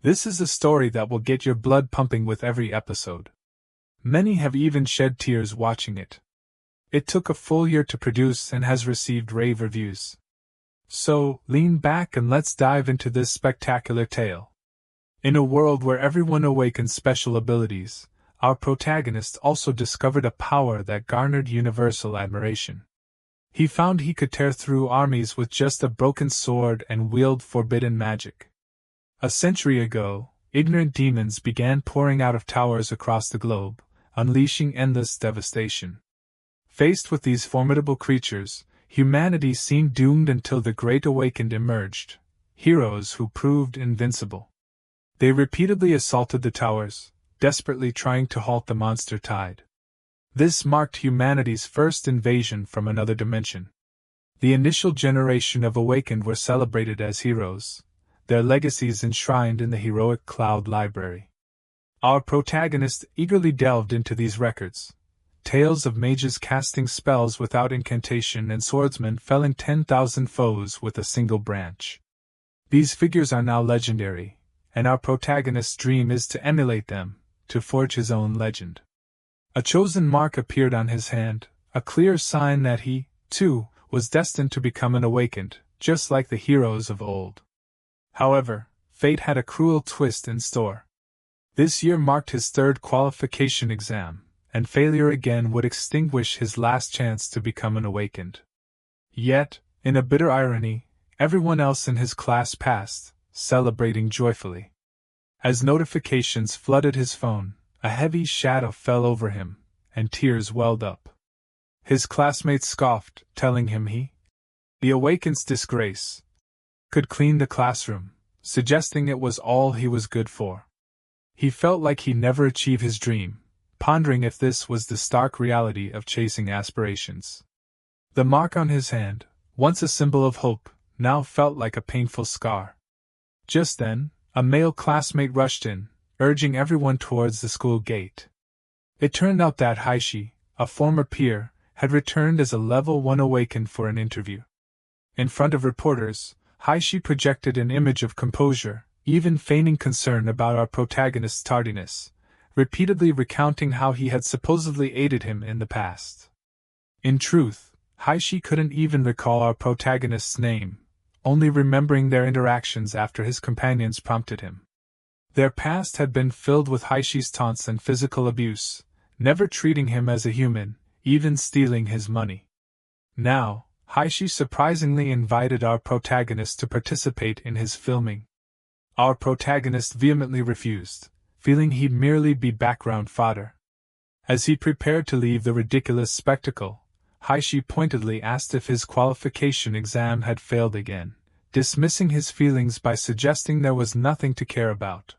This is a story that will get your blood pumping with every episode. Many have even shed tears watching it. It took a full year to produce and has received rave reviews. So, lean back and let's dive into this spectacular tale. In a world where everyone awakens special abilities, our protagonist also discovered a power that garnered universal admiration. He found he could tear through armies with just a broken sword and wield forbidden magic. A century ago, ignorant demons began pouring out of towers across the globe, unleashing endless devastation. Faced with these formidable creatures, humanity seemed doomed until the Great Awakened emerged, heroes who proved invincible. They repeatedly assaulted the towers, desperately trying to halt the monster tide. This marked humanity's first invasion from another dimension. The initial generation of Awakened were celebrated as heroes, their legacies enshrined in the heroic Cloud Library. Our protagonist eagerly delved into these records. Tales of mages casting spells without incantation and swordsmen felling 10,000 foes with a single branch. These figures are now legendary, and our protagonist's dream is to emulate them, to forge his own legend. A chosen mark appeared on his hand, a clear sign that he, too, was destined to become an Awakened, just like the heroes of old. However, fate had a cruel twist in store. This year marked his third qualification exam, and failure again would extinguish his last chance to become an Awakened. Yet, in a bitter irony, everyone else in his class passed, celebrating joyfully. As notifications flooded his phone, a heavy shadow fell over him, and tears welled up. His classmates scoffed, telling him the Awakened's disgrace, could clean the classroom, suggesting it was all he was good for. He felt like he'd never achieve his dream, pondering if this was the stark reality of chasing aspirations. The mark on his hand, once a symbol of hope, now felt like a painful scar. Just then, a male classmate rushed in, urging everyone towards the school gate. It turned out that Haishi, a former peer, had returned as a level 1 Awakened for an interview. In front of reporters, Haishi projected an image of composure, even feigning concern about our protagonist's tardiness, repeatedly recounting how he had supposedly aided him in the past. In truth, Haishi couldn't even recall our protagonist's name, only remembering their interactions after his companions prompted him. Their past had been filled with Haishi's taunts and physical abuse, never treating him as a human, even stealing his money. Now, Haishi surprisingly invited our protagonist to participate in his filming. Our protagonist vehemently refused, feeling he'd merely be background fodder. As he prepared to leave the ridiculous spectacle, Haishi pointedly asked if his qualification exam had failed again, dismissing his feelings by suggesting there was nothing to care about.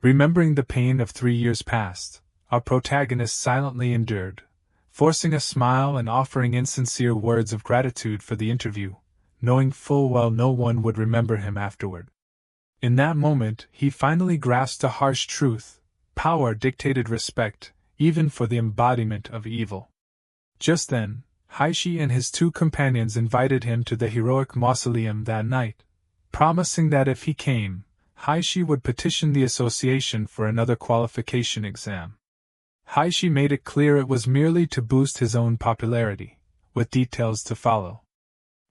Remembering the pain of 3 years past, our protagonist silently endured, forcing a smile and offering insincere words of gratitude for the interview, knowing full well no one would remember him afterward. In that moment, he finally grasped a harsh truth: power dictated respect, even for the embodiment of evil. Just then, Haishi and his 2 companions invited him to the heroic mausoleum that night, promising that if he came, Haishi would petition the association for another qualification exam. Haishi made it clear it was merely to boost his own popularity, with details to follow.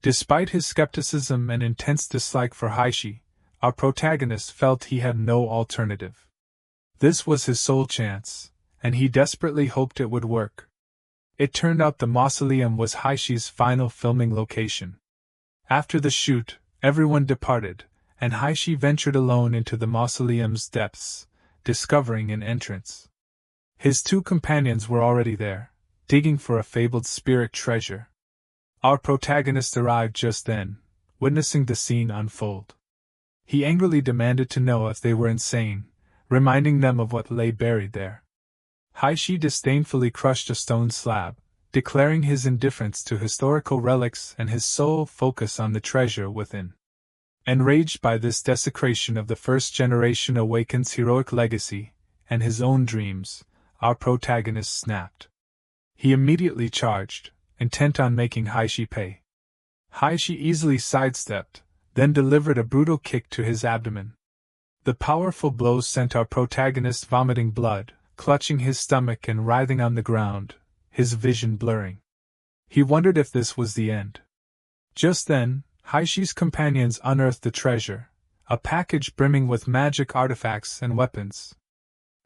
Despite his skepticism and intense dislike for Haishi, our protagonist felt he had no alternative. This was his sole chance, and he desperately hoped it would work. It turned out the mausoleum was Haishi's final filming location. After the shoot, everyone departed, and Haishi ventured alone into the mausoleum's depths, discovering an entrance. His 2 companions were already there, digging for a fabled spirit treasure. Our protagonist arrived just then, witnessing the scene unfold. He angrily demanded to know if they were insane, reminding them of what lay buried there. Haishi disdainfully crushed a stone slab, declaring his indifference to historical relics and his sole focus on the treasure within. Enraged by this desecration of the first-generation Awakened's heroic legacy, and his own dreams, our protagonist snapped. He immediately charged, intent on making Haishi pay. Haishi easily sidestepped, then delivered a brutal kick to his abdomen. The powerful blows sent our protagonist vomiting blood, clutching his stomach and writhing on the ground, his vision blurring. He wondered if this was the end. Just then, Haishi's companions unearthed the treasure, a package brimming with magic artifacts and weapons.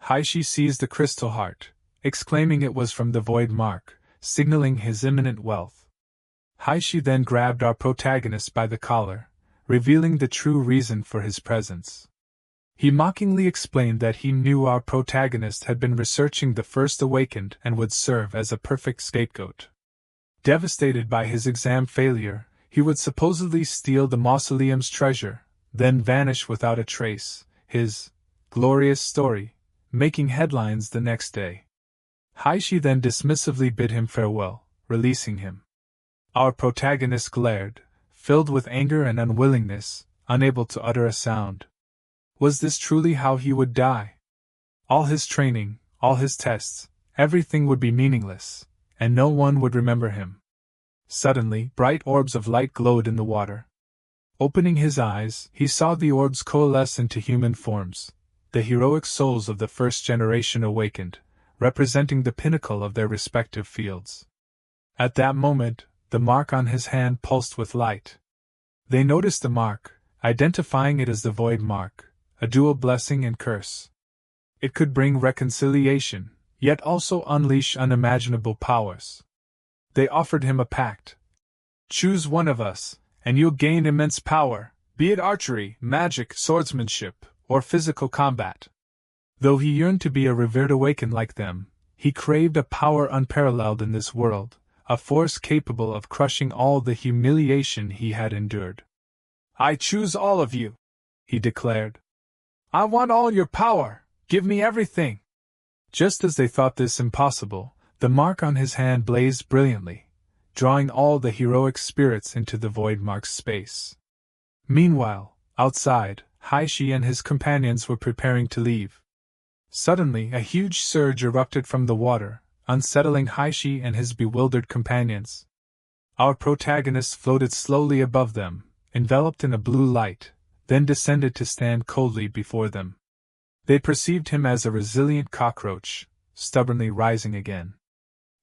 Haishi seized the crystal heart, exclaiming it was from the Void Mark, signaling his imminent wealth. Haishi then grabbed our protagonist by the collar, revealing the true reason for his presence. He mockingly explained that he knew our protagonist had been researching the First Awakened and would serve as a perfect scapegoat. Devastated by his exam failure, he would supposedly steal the mausoleum's treasure, then vanish without a trace, his glorious story making headlines the next day. Haishi then dismissively bid him farewell, releasing him. Our protagonist glared, filled with anger and unwillingness, unable to utter a sound. Was this truly how he would die? All his training, all his tests, everything would be meaningless, and no one would remember him. Suddenly, bright orbs of light glowed in the water. Opening his eyes, he saw the orbs coalesce into human forms, the heroic souls of the first generation awakened, representing the pinnacle of their respective fields. At that moment, the mark on his hand pulsed with light. They noticed the mark, identifying it as the Void Mark, a dual blessing and curse. It could bring reconciliation, yet also unleash unimaginable powers. They offered him a pact. Choose one of us, and you'll gain immense power, be it archery, magic, swordsmanship, or physical combat. Though he yearned to be a revered Awakened like them, he craved a power unparalleled in this world, a force capable of crushing all the humiliation he had endured. I choose all of you, he declared. I want all your power, give me everything. Just as they thought this impossible, the mark on his hand blazed brilliantly, drawing all the heroic spirits into the Void Mark's space. Meanwhile, outside, Haishi and his companions were preparing to leave. Suddenly, a huge surge erupted from the water, unsettling Haishi and his bewildered companions. Our protagonist floated slowly above them, enveloped in a blue light, then descended to stand coldly before them. They perceived him as a resilient cockroach, stubbornly rising again.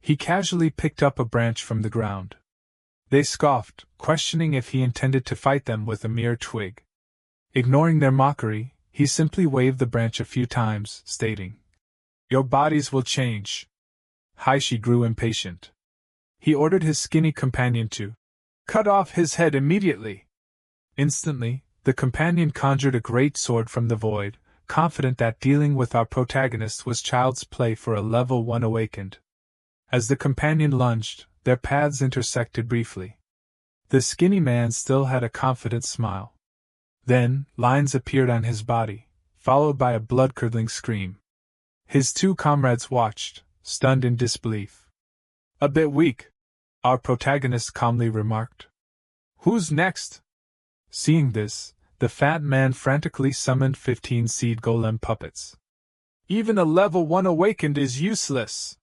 He casually picked up a branch from the ground. They scoffed, questioning if he intended to fight them with a mere twig. Ignoring their mockery, he simply waved the branch a few times, stating, "Your bodies will change." Haishi grew impatient. He ordered his skinny companion to cut off his head immediately. Instantly, the companion conjured a great sword from the void, confident that dealing with our protagonist was child's play for a level 1 awakened. As the companion lunged, their paths intersected briefly. The skinny man still had a confident smile. Then, lines appeared on his body, followed by a blood-curdling scream. His two comrades watched, stunned in disbelief. A bit weak, our protagonist calmly remarked. Who's next? Seeing this, the fat man frantically summoned 15 seed golem puppets. Even a level 1 awakened is useless.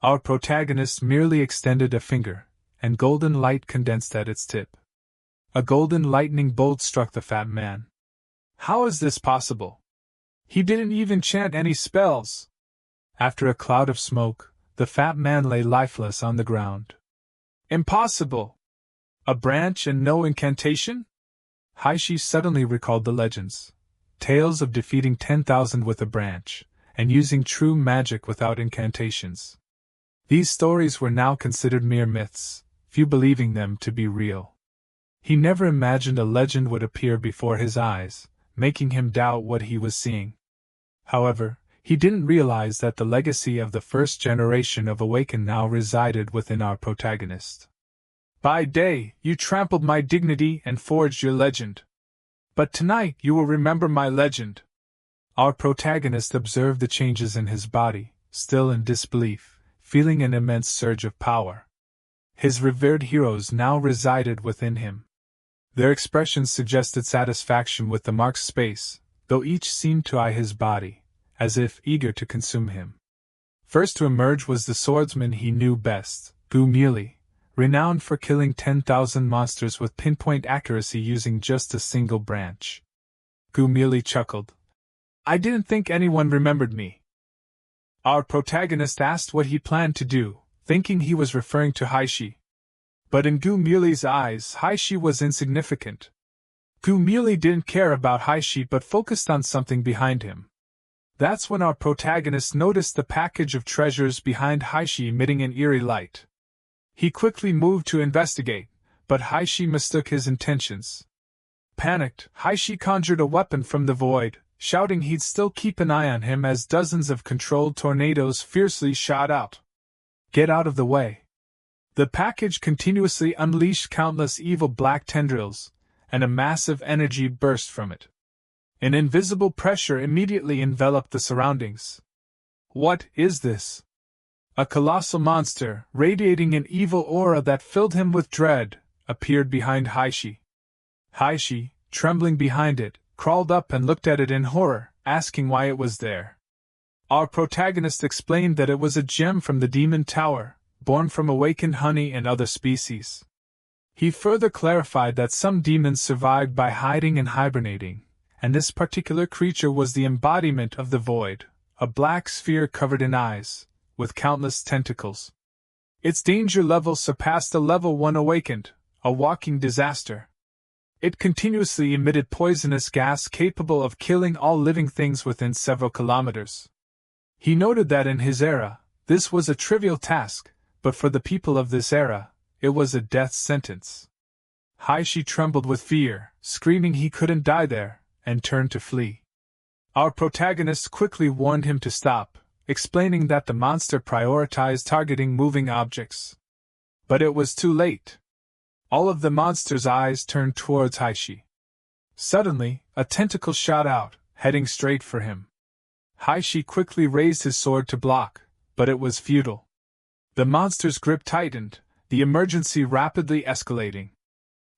Our protagonist merely extended a finger, and golden light condensed at its tip. A golden lightning bolt struck the fat man. How is this possible? He didn't even chant any spells. After a cloud of smoke, the fat man lay lifeless on the ground. Impossible! A branch and no incantation? Haishi suddenly recalled the legends. Tales of defeating 10,000 with a branch, and using true magic without incantations. These stories were now considered mere myths, few believing them to be real. He never imagined a legend would appear before his eyes, making him doubt what he was seeing. However, he didn't realize that the legacy of the first generation of Awakened now resided within our protagonist. By day, you trampled my dignity and forged your legend. But tonight you will remember my legend. Our protagonist observed the changes in his body, still in disbelief, feeling an immense surge of power. His revered heroes now resided within him. Their expressions suggested satisfaction with the mark's space, though each seemed to eye his body, as if eager to consume him. First to emerge was the swordsman he knew best, Gumili, renowned for killing 10,000 monsters with pinpoint accuracy using just a single branch. Gumili chuckled, I didn't think anyone remembered me. Our protagonist asked what he planned to do, thinking he was referring to Haishi. But in Gu Muley's eyes, Haishi was insignificant. Gu Muley didn't care about Haishi but focused on something behind him. That's when our protagonist noticed the package of treasures behind Haishi emitting an eerie light. He quickly moved to investigate, but Haishi mistook his intentions. Panicked, Haishi conjured a weapon from the void, shouting he'd still keep an eye on him as dozens of controlled tornadoes fiercely shot out. Get out of the way. The package continuously unleashed countless evil black tendrils, and a massive energy burst from it. An invisible pressure immediately enveloped the surroundings. What is this? A colossal monster, radiating an evil aura that filled him with dread, appeared behind Haishi. Haishi, trembling behind it, crawled up and looked at it in horror, asking why it was there. Our protagonist explained that it was a gem from the Demon Tower, born from awakened honey and other species. He further clarified that some demons survived by hiding and hibernating, and this particular creature was the embodiment of the void, a black sphere covered in eyes, with countless tentacles. Its danger level surpassed a level 1 awakened, a walking disaster. It continuously emitted poisonous gas capable of killing all living things within several kilometers. He noted that in his era, this was a trivial task, but for the people of this era, it was a death sentence. Haishi trembled with fear, screaming he couldn't die there, and turned to flee. Our protagonist quickly warned him to stop, explaining that the monster prioritized targeting moving objects. But it was too late. All of the monster's eyes turned towards Haishi. Suddenly, a tentacle shot out, heading straight for him. Haishi quickly raised his sword to block, but it was futile. The monster's grip tightened, the emergency rapidly escalating.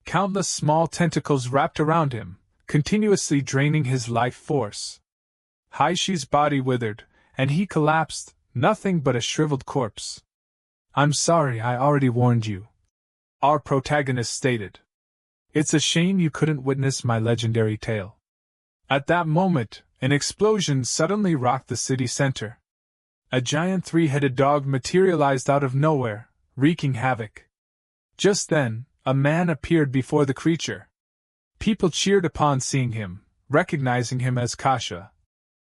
Countless small tentacles wrapped around him, continuously draining his life force. Haishi's body withered, and he collapsed, nothing but a shriveled corpse. "I'm sorry, I already warned you," our protagonist stated. "It's a shame you couldn't witness my legendary tale." At that moment, an explosion suddenly rocked the city center. A giant three-headed dog materialized out of nowhere, wreaking havoc. Just then, a man appeared before the creature. People cheered upon seeing him, recognizing him as Kasha,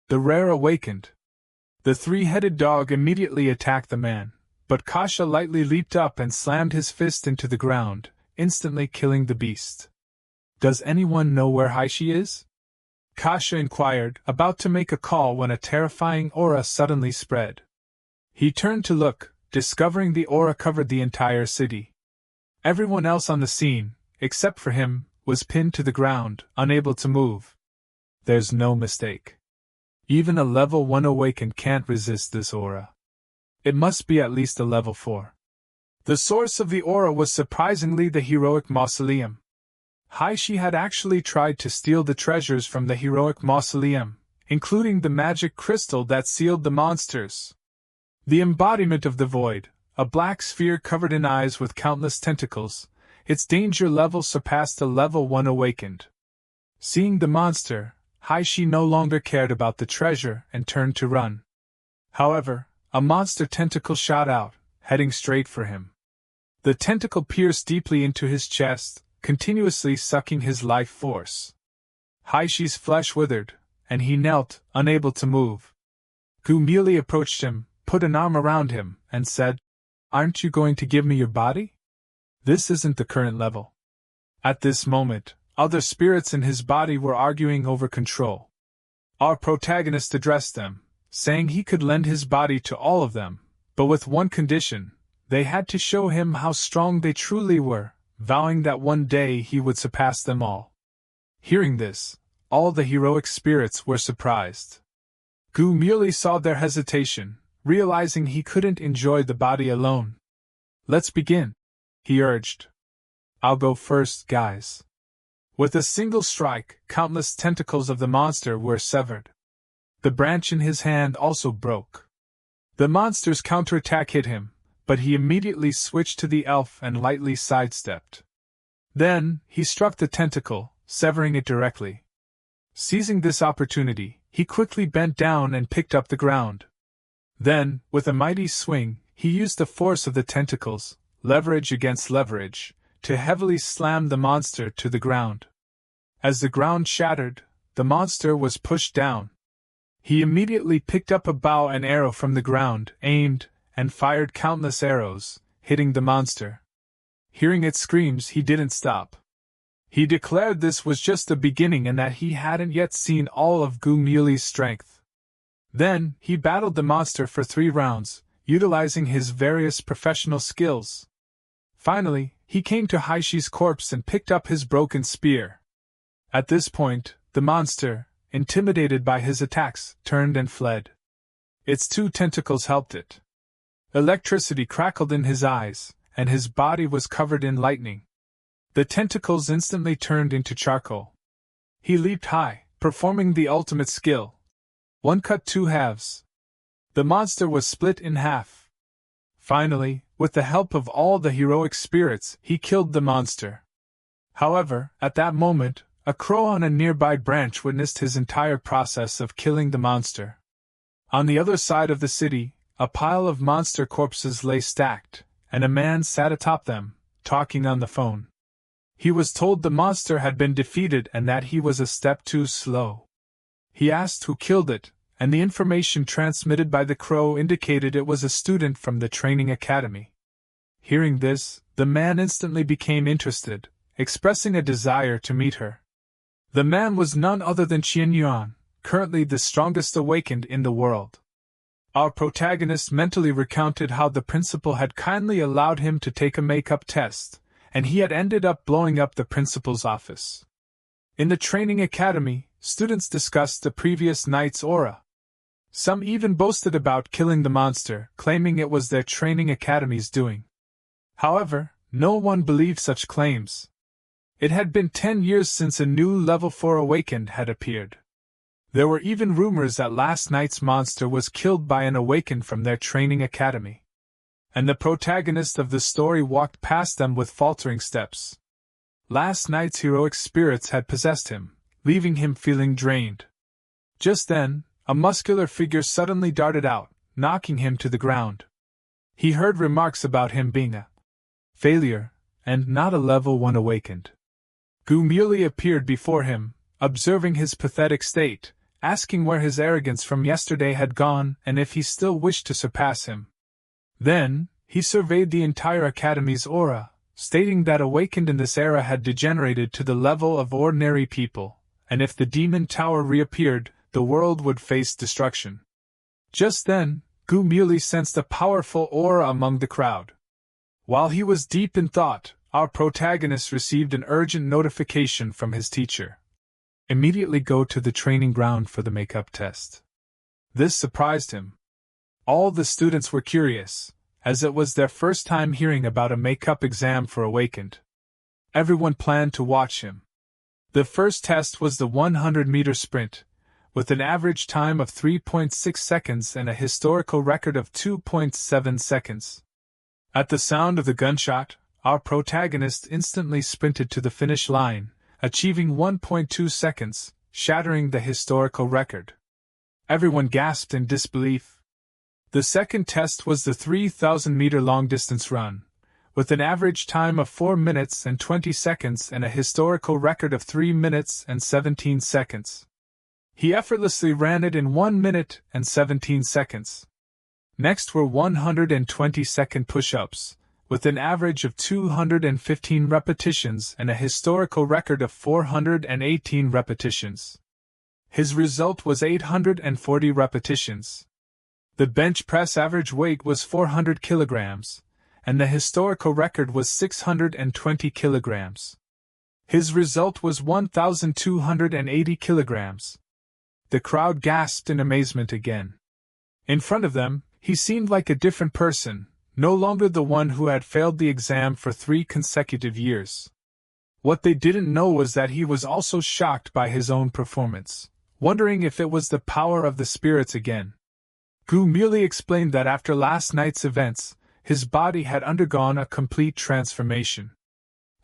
the rare awakened. The three-headed dog immediately attacked the man, but Kasha lightly leaped up and slammed his fist into the ground, instantly killing the beast. "Does anyone know where Haishi is?" Kasha inquired, about to make a call when a terrifying aura suddenly spread. He turned to look, discovering the aura covered the entire city. Everyone else on the scene, except for him, was pinned to the ground, unable to move. There's no mistake. Even a level 1 awakened can't resist this aura. It must be at least a level 4. The source of the aura was surprisingly the heroic mausoleum. Haishi had actually tried to steal the treasures from the heroic mausoleum, including the magic crystal that sealed the monsters. The embodiment of the void, a black sphere covered in eyes with countless tentacles, its danger level surpassed a level 1 awakened. Seeing the monster, Haishi no longer cared about the treasure and turned to run. However, a monster tentacle shot out, heading straight for him. The tentacle pierced deeply into his chest, continuously sucking his life force. Haishi's flesh withered, and he knelt, unable to move. Gu Muley approached him, put an arm around him, and said, "Aren't you going to give me your body? This isn't the current level." At this moment, other spirits in his body were arguing over control. Our protagonist addressed them, saying he could lend his body to all of them, but with one condition: they had to show him how strong they truly were, vowing that one day he would surpass them all. Hearing this, all the heroic spirits were surprised. Gu Muley saw their hesitation, realizing he couldn't enjoy the body alone. "Let's begin," he urged. "I'll go first, guys." With a single strike, countless tentacles of the monster were severed. The branch in his hand also broke. The monster's counterattack hit him, but he immediately switched to the elf and lightly sidestepped. Then, he struck the tentacle, severing it directly. Seizing this opportunity, he quickly bent down and picked up the ground. Then, with a mighty swing, he used the force of the tentacles, leverage against leverage, to heavily slam the monster to the ground. As the ground shattered, the monster was pushed down. He immediately picked up a bow and arrow from the ground, aimed, and fired countless arrows, hitting the monster. Hearing its screams, he didn't stop. He declared this was just the beginning and that he hadn't yet seen all of Gumiuli's strength. Then, he battled the monster for 3 rounds, utilizing his various professional skills. Finally, he came to Haishi's corpse and picked up his broken spear. At this point, the monster, intimidated by his attacks, turned and fled. Its 2 tentacles helped it. Electricity crackled in his eyes, and his body was covered in lightning. The tentacles instantly turned into charcoal. He leaped high, performing the ultimate skill. 1 cut 2 halves. The monster was split in half. Finally, with the help of all the heroic spirits, he killed the monster. However, at that moment, a crow on a nearby branch witnessed his entire process of killing the monster. On the other side of the city, a pile of monster corpses lay stacked, and a man sat atop them, talking on the phone. He was told the monster had been defeated and that he was a step too slow. He asked who killed it, and the information transmitted by the crow indicated it was a student from the training academy. Hearing this, the man instantly became interested, expressing a desire to meet her. The man was none other than Qian Yuan, currently the strongest awakened in the world. Our protagonist mentally recounted how the principal had kindly allowed him to take a makeup test, and he had ended up blowing up the principal's office. In the training academy, students discussed the previous night's aura. Some even boasted about killing the monster, claiming it was their training academy's doing. However, no one believed such claims. It had been 10 years since a new level 4 awakened had appeared. There were even rumors that last night's monster was killed by an awakened from their training academy. And the protagonist of the story walked past them with faltering steps. Last night's heroic spirits had possessed him, leaving him feeling drained. Just then, a muscular figure suddenly darted out, knocking him to the ground. He heard remarks about him being a failure, and not a level 1 awakened. Gumiuli appeared before him, observing his pathetic state, asking where his arrogance from yesterday had gone and if he still wished to surpass him. Then, he surveyed the entire academy's aura, stating that awakened in this era had degenerated to the level of ordinary people, and if the demon tower reappeared, the world would face destruction. Just then, Gumiuli sensed a powerful aura among the crowd. While he was deep in thought, our protagonist received an urgent notification from his teacher. Immediately go to the training ground for the makeup test. This surprised him. All the students were curious, as it was their first time hearing about a makeup exam for awakened. Everyone planned to watch him. The first test was the 100-meter sprint, with an average time of 3.6 seconds and a historical record of 2.7 seconds. At the sound of the gunshot, our protagonist instantly sprinted to the finish line, achieving 1.2 seconds, shattering the historical record. Everyone gasped in disbelief. The second test was the 3,000-meter long-distance run, with an average time of 4 minutes and 20 seconds and a historical record of 3 minutes and 17 seconds. He effortlessly ran it in 1 minute and 17 seconds. Next were 120-second push-ups, with an average of 215 repetitions and a historical record of 418 repetitions. His result was 840 repetitions. The bench press average weight was 400 kilograms, and the historical record was 620 kilograms. His result was 1,280 kilograms. The crowd gasped in amazement again. In front of them, he seemed like a different person, no longer the one who had failed the exam for 3 consecutive years. What they didn't know was that he was also shocked by his own performance, wondering if it was the power of the spirits again. Gu merely explained that after last night's events, his body had undergone a complete transformation.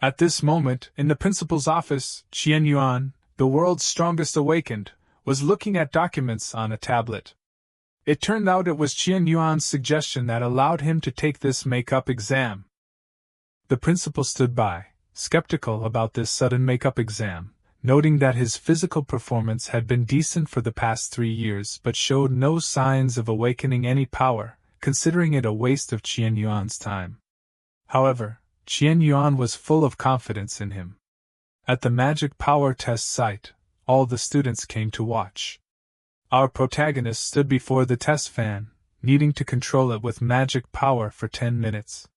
At this moment, in the principal's office, Qian Yuan, the world's strongest awakened, was looking at documents on a tablet. It turned out it was Qian Yuan's suggestion that allowed him to take this make-up exam. The principal stood by, skeptical about this sudden make-up exam, noting that his physical performance had been decent for the past 3 years but showed no signs of awakening any power, considering it a waste of Qian Yuan's time. However, Qian Yuan was full of confidence in him. At the magic power test site, all the students came to watch. Our protagonist stood before the test fan, needing to control it with magic power for 10 minutes.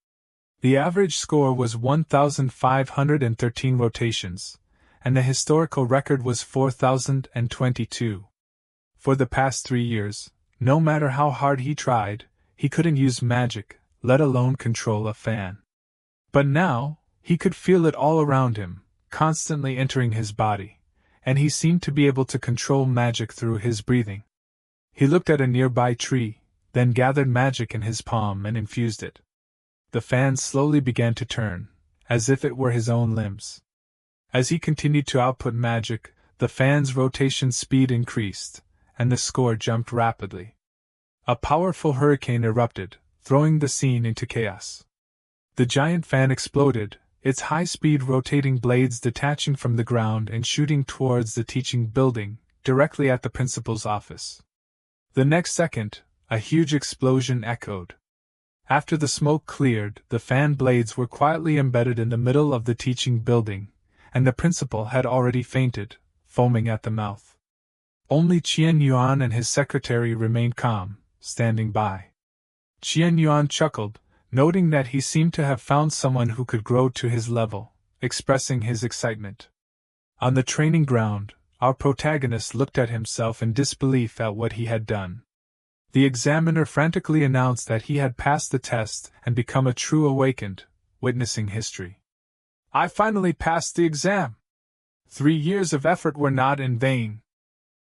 The average score was 1,513 rotations, and the historical record was 4,022. For the past 3 years, no matter how hard he tried, he couldn't use magic, let alone control a fan. But now, he could feel it all around him, constantly entering his body, and he seemed to be able to control magic through his breathing. He looked at a nearby tree, then gathered magic in his palm and infused it. The fan slowly began to turn, as if it were his own limbs. As he continued to output magic, the fan's rotation speed increased, and the score jumped rapidly. A powerful hurricane erupted, throwing the scene into chaos. The giant fan exploded, its high-speed rotating blades detaching from the ground and shooting towards the teaching building, directly at the principal's office. The next second, a huge explosion echoed. After the smoke cleared, the fan blades were quietly embedded in the middle of the teaching building, and the principal had already fainted, foaming at the mouth. Only Qian Yuan and his secretary remained calm, standing by. Qian Yuan chuckled, noting that he seemed to have found someone who could grow to his level, expressing his excitement. On the training ground, our protagonist looked at himself in disbelief at what he had done. The examiner frantically announced that he had passed the test and become a true awakened, witnessing history. I finally passed the exam. 3 years of effort were not in vain.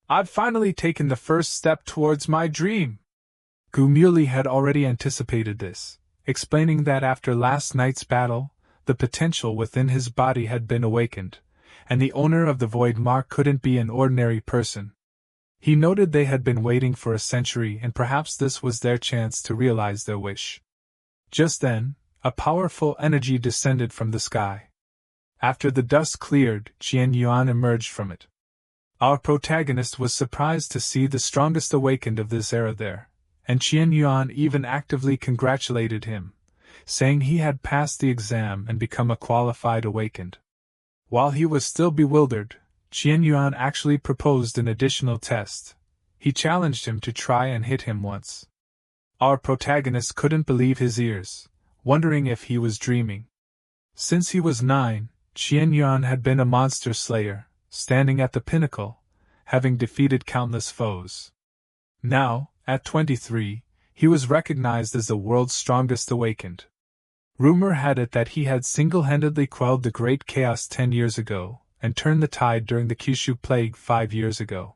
I've finally taken the first step towards my dream. Gu Muley had already anticipated this, explaining that after last night's battle, the potential within his body had been awakened, and the owner of the void mark couldn't be an ordinary person. He noted they had been waiting for a century and perhaps this was their chance to realize their wish. Just then, a powerful energy descended from the sky. After the dust cleared, Qian Yuan emerged from it. Our protagonist was surprised to see the strongest awakened of this era there, and Qian Yuan even actively congratulated him, saying he had passed the exam and become a qualified awakened. While he was still bewildered, Qian Yuan actually proposed an additional test. He challenged him to try and hit him once. Our protagonist couldn't believe his ears, wondering if he was dreaming. Since he was 9, Qian Yuan had been a monster slayer, standing at the pinnacle, having defeated countless foes. Now, at 23, he was recognized as the world's strongest awakened. Rumor had it that he had single-handedly quelled the Great Chaos 10 years ago, and turned the tide during the Kyushu Plague 5 years ago.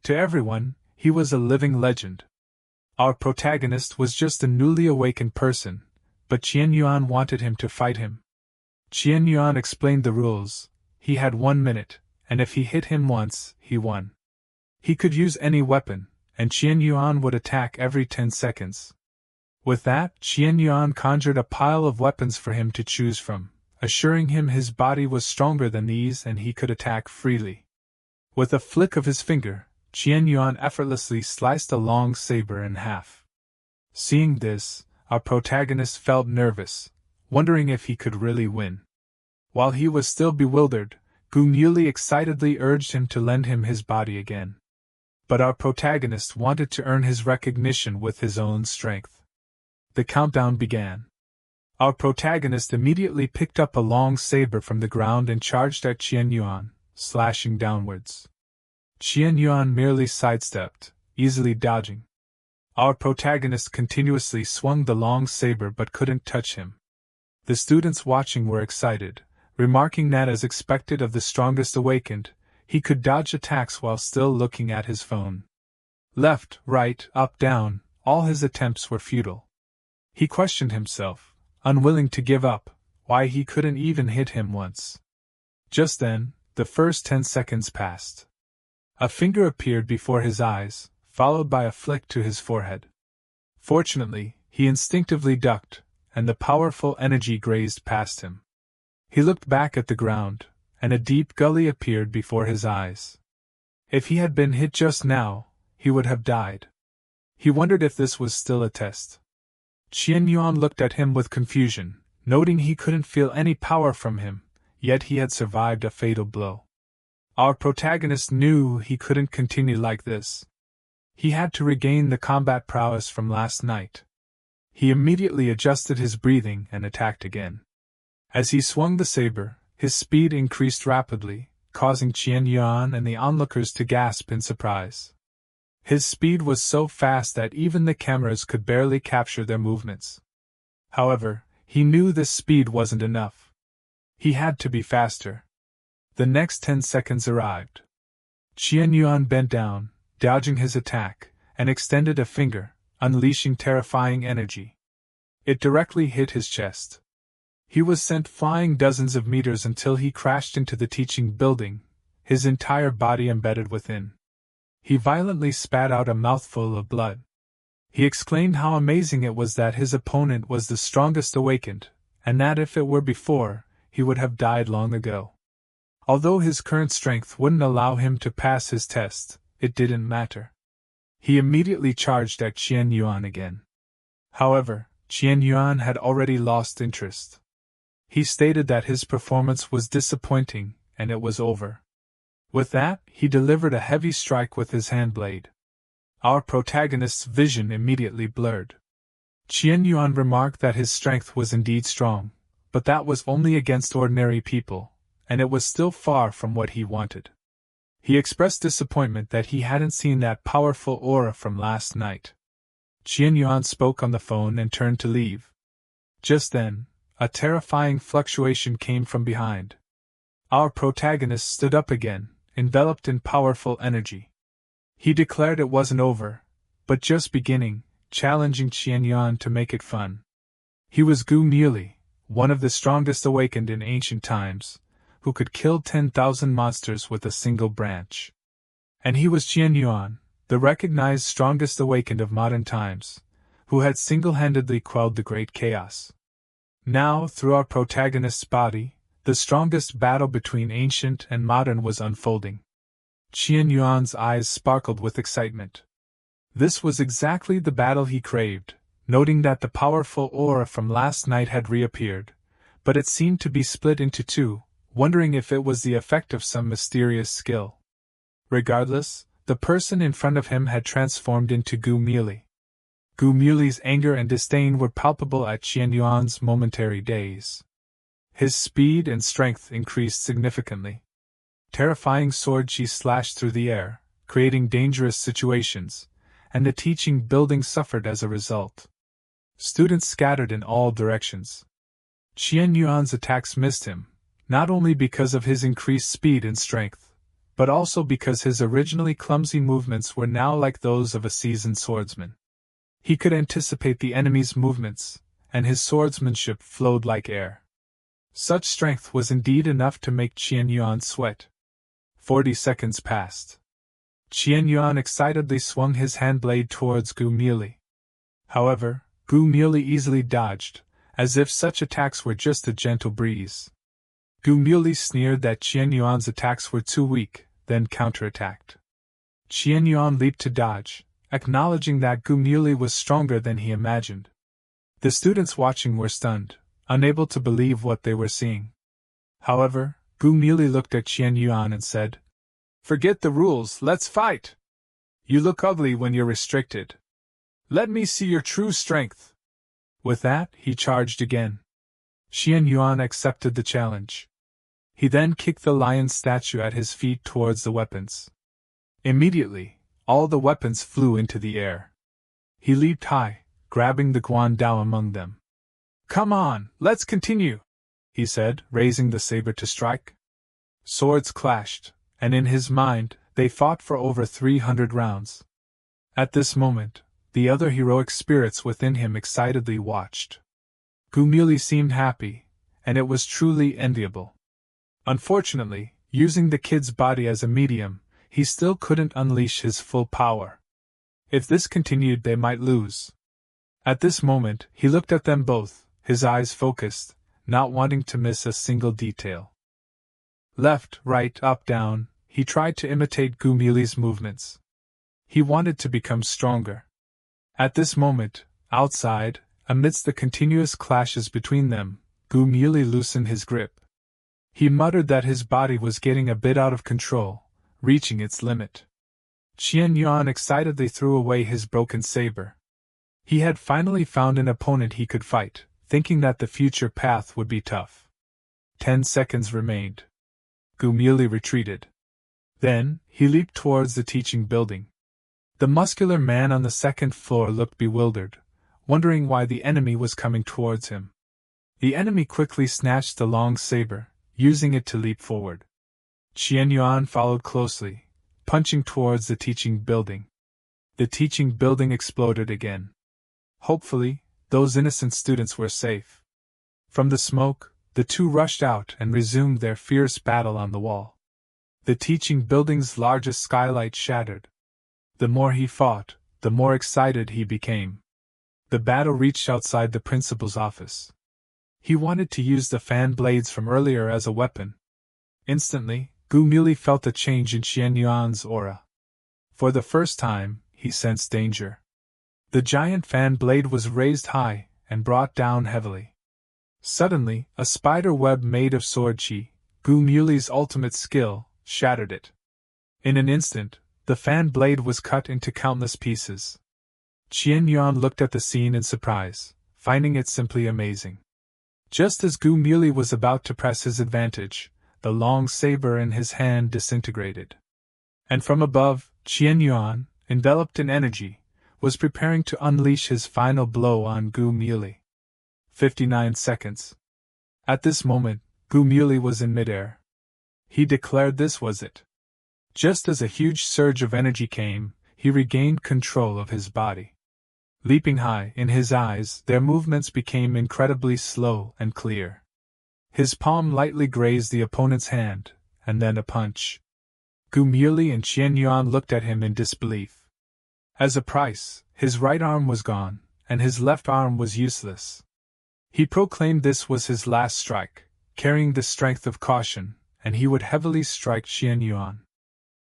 To everyone, he was a living legend. Our protagonist was just a newly awakened person, but Qian Yuan wanted him to fight him. Qian Yuan explained the rules. He had 1 minute, and if he hit him once, he won. He could use any weapon, and Qian Yuan would attack every 10 seconds. With that, Qian Yuan conjured a pile of weapons for him to choose from, assuring him his body was stronger than these and he could attack freely. With a flick of his finger, Qian Yuan effortlessly sliced a long saber in half. Seeing this, our protagonist felt nervous, wondering if he could really win. While he was still bewildered, Gu Muley excitedly urged him to lend him his body again. But our protagonist wanted to earn his recognition with his own strength. The countdown began. Our protagonist immediately picked up a long saber from the ground and charged at Qian Yuan, slashing downwards. Qian Yuan merely sidestepped, easily dodging. Our protagonist continuously swung the long saber but couldn't touch him. The students watching were excited, remarking that as expected of the strongest awakened, he could dodge attacks while still looking at his phone. Left, right, up, down, all his attempts were futile. He questioned himself, unwilling to give up, why he couldn't even hit him once. Just then, the first 10 seconds passed. A finger appeared before his eyes, followed by a flick to his forehead. Fortunately, he instinctively ducked, and the powerful energy grazed past him. He looked back at the ground, and a deep gully appeared before his eyes. If he had been hit just now, he would have died. He wondered if this was still a test. Qian Yuan looked at him with confusion, noting he couldn't feel any power from him, yet he had survived a fatal blow. Our protagonist knew he couldn't continue like this. He had to regain the combat prowess from last night. He immediately adjusted his breathing and attacked again. As he swung the saber, his speed increased rapidly, causing Qian Yuan and the onlookers to gasp in surprise. His speed was so fast that even the cameras could barely capture their movements. However, he knew this speed wasn't enough. He had to be faster. The next 10 seconds arrived. Qian Yuan bent down, dodging his attack, and extended a finger, unleashing terrifying energy. It directly hit his chest. He was sent flying dozens of meters until he crashed into the teaching building, his entire body embedded within. He violently spat out a mouthful of blood. He exclaimed how amazing it was that his opponent was the strongest awakened, and that if it were before, he would have died long ago. Although his current strength wouldn't allow him to pass his test, it didn't matter. He immediately charged at Qian Yuan again. However, Qian Yuan had already lost interest. He stated that his performance was disappointing, and it was over. With that, he delivered a heavy strike with his hand blade. Our protagonist's vision immediately blurred. Qian Yuan remarked that his strength was indeed strong, but that was only against ordinary people, and it was still far from what he wanted. He expressed disappointment that he hadn't seen that powerful aura from last night. Qian Yuan spoke on the phone and turned to leave. Just then, a terrifying fluctuation came from behind. Our protagonist stood up again, enveloped in powerful energy. He declared it wasn't over, but just beginning, challenging Qian Yuan to make it fun. He was Gu Muley, one of the strongest awakened in ancient times, who could kill 10,000 monsters with a single branch. And he was Qian Yuan, the recognized strongest awakened of modern times, who had single-handedly quelled the great chaos. Now, through our protagonist's body, the strongest battle between ancient and modern was unfolding. Qian Yuan's eyes sparkled with excitement. This was exactly the battle he craved, noting that the powerful aura from last night had reappeared, but it seemed to be split into two, wondering if it was the effect of some mysterious skill. Regardless, the person in front of him had transformed into Gu Muley. Gu Muley's anger and disdain were palpable at Qian Yuan's momentary daze. His speed and strength increased significantly. Terrifying sword she slashed through the air, creating dangerous situations, and the teaching building suffered as a result. Students scattered in all directions. Qian Yuan's attacks missed him, not only because of his increased speed and strength, but also because his originally clumsy movements were now like those of a seasoned swordsman. He could anticipate the enemy's movements, and his swordsmanship flowed like air. Such strength was indeed enough to make Qian Yuan sweat. 40 seconds passed. Qian Yuan excitedly swung his hand blade towards Gu Muley. However, Gu Muley easily dodged, as if such attacks were just a gentle breeze. Gu Muley sneered that Qian Yuan's attacks were too weak, then counterattacked. Qian Yuan leaped to dodge, acknowledging that Gu Muley was stronger than he imagined. The students watching were stunned, unable to believe what they were seeing. However, Gu Muley looked at Qian Yuan and said, "Forget the rules, let's fight! You look ugly when you're restricted. Let me see your true strength." With that, he charged again. Qian Yuan accepted the challenge. He then kicked the lion statue at his feet towards the weapons. Immediately, all the weapons flew into the air. He leaped high, grabbing the guandao among them. "Come on, let's continue," he said, raising the saber to strike. Swords clashed, and in his mind, they fought for over 300 rounds. At this moment, the other heroic spirits within him excitedly watched. Gu Muley seemed happy, and it was truly enviable. Unfortunately, using the kid's body as a medium, he still couldn't unleash his full power. If this continued, they might lose. At this moment, he looked at them both, his eyes focused, not wanting to miss a single detail. Left, right, up, down, he tried to imitate Gumili's movements. He wanted to become stronger. At this moment, outside, amidst the continuous clashes between them, Gumili loosened his grip. He muttered that his body was getting a bit out of control, reaching its limit. Qian Yuan excitedly threw away his broken saber. He had finally found an opponent he could fight, thinking that the future path would be tough. 10 seconds remained. Gumili retreated. Then, he leaped towards the teaching building. The muscular man on the second floor looked bewildered, wondering why the enemy was coming towards him. The enemy quickly snatched the long saber, using it to leap forward. Qian Yuan followed closely, punching towards the teaching building. The teaching building exploded again. Hopefully, those innocent students were safe. From the smoke, the two rushed out and resumed their fierce battle on the wall. The teaching building's largest skylight shattered. The more he fought, the more excited he became. The battle reached outside the principal's office. He wanted to use the fan blades from earlier as a weapon. Instantly, Gumili felt a change in Qian Yuan's aura. For the first time, he sensed danger. The giant fan blade was raised high and brought down heavily. Suddenly, a spider web made of sword chi, Gumili's ultimate skill, shattered it. In an instant, the fan blade was cut into countless pieces. Qian Yuan looked at the scene in surprise, finding it simply amazing. Just as Gumili was about to press his advantage, the long saber in his hand disintegrated. And from above, Qian Yuan, enveloped in energy, was preparing to unleash his final blow on Gumili. 59 seconds. At this moment, Gumili was in midair. He declared this was it. Just as a huge surge of energy came, he regained control of his body. Leaping high in his eyes, their movements became incredibly slow and clear. His palm lightly grazed the opponent's hand, and then a punch. Gumili and Qian Yuan looked at him in disbelief. As a price, his right arm was gone, and his left arm was useless. He proclaimed this was his last strike, carrying the strength of caution, and he would heavily strike Qian Yuan.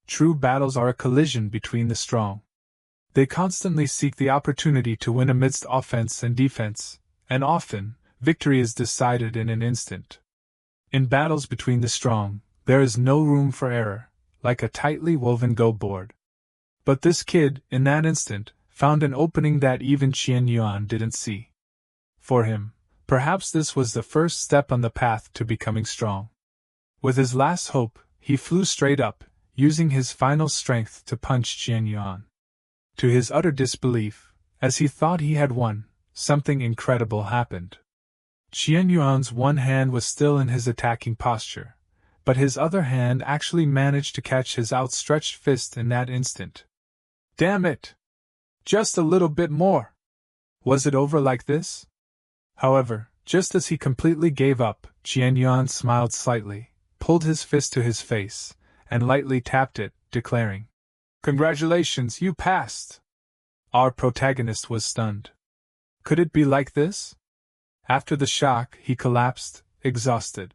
True battles are a collision between the strong. They constantly seek the opportunity to win amidst offense and defense, and often, victory is decided in an instant. In battles between the strong, there is no room for error, like a tightly woven go board. But this kid, in that instant, found an opening that even Qian Yuan didn't see. For him, perhaps this was the first step on the path to becoming strong. With his last hope, he flew straight up, using his final strength to punch Qian Yuan. To his utter disbelief, as he thought he had won, something incredible happened. Qian Yuan's one hand was still in his attacking posture, but his other hand actually managed to catch his outstretched fist in that instant. Damn it! Just a little bit more! Was it over like this? However, just as he completely gave up, Qian Yuan smiled slightly, pulled his fist to his face, and lightly tapped it, declaring, "Congratulations, you passed!" Our protagonist was stunned. Could it be like this? After the shock, he collapsed, exhausted.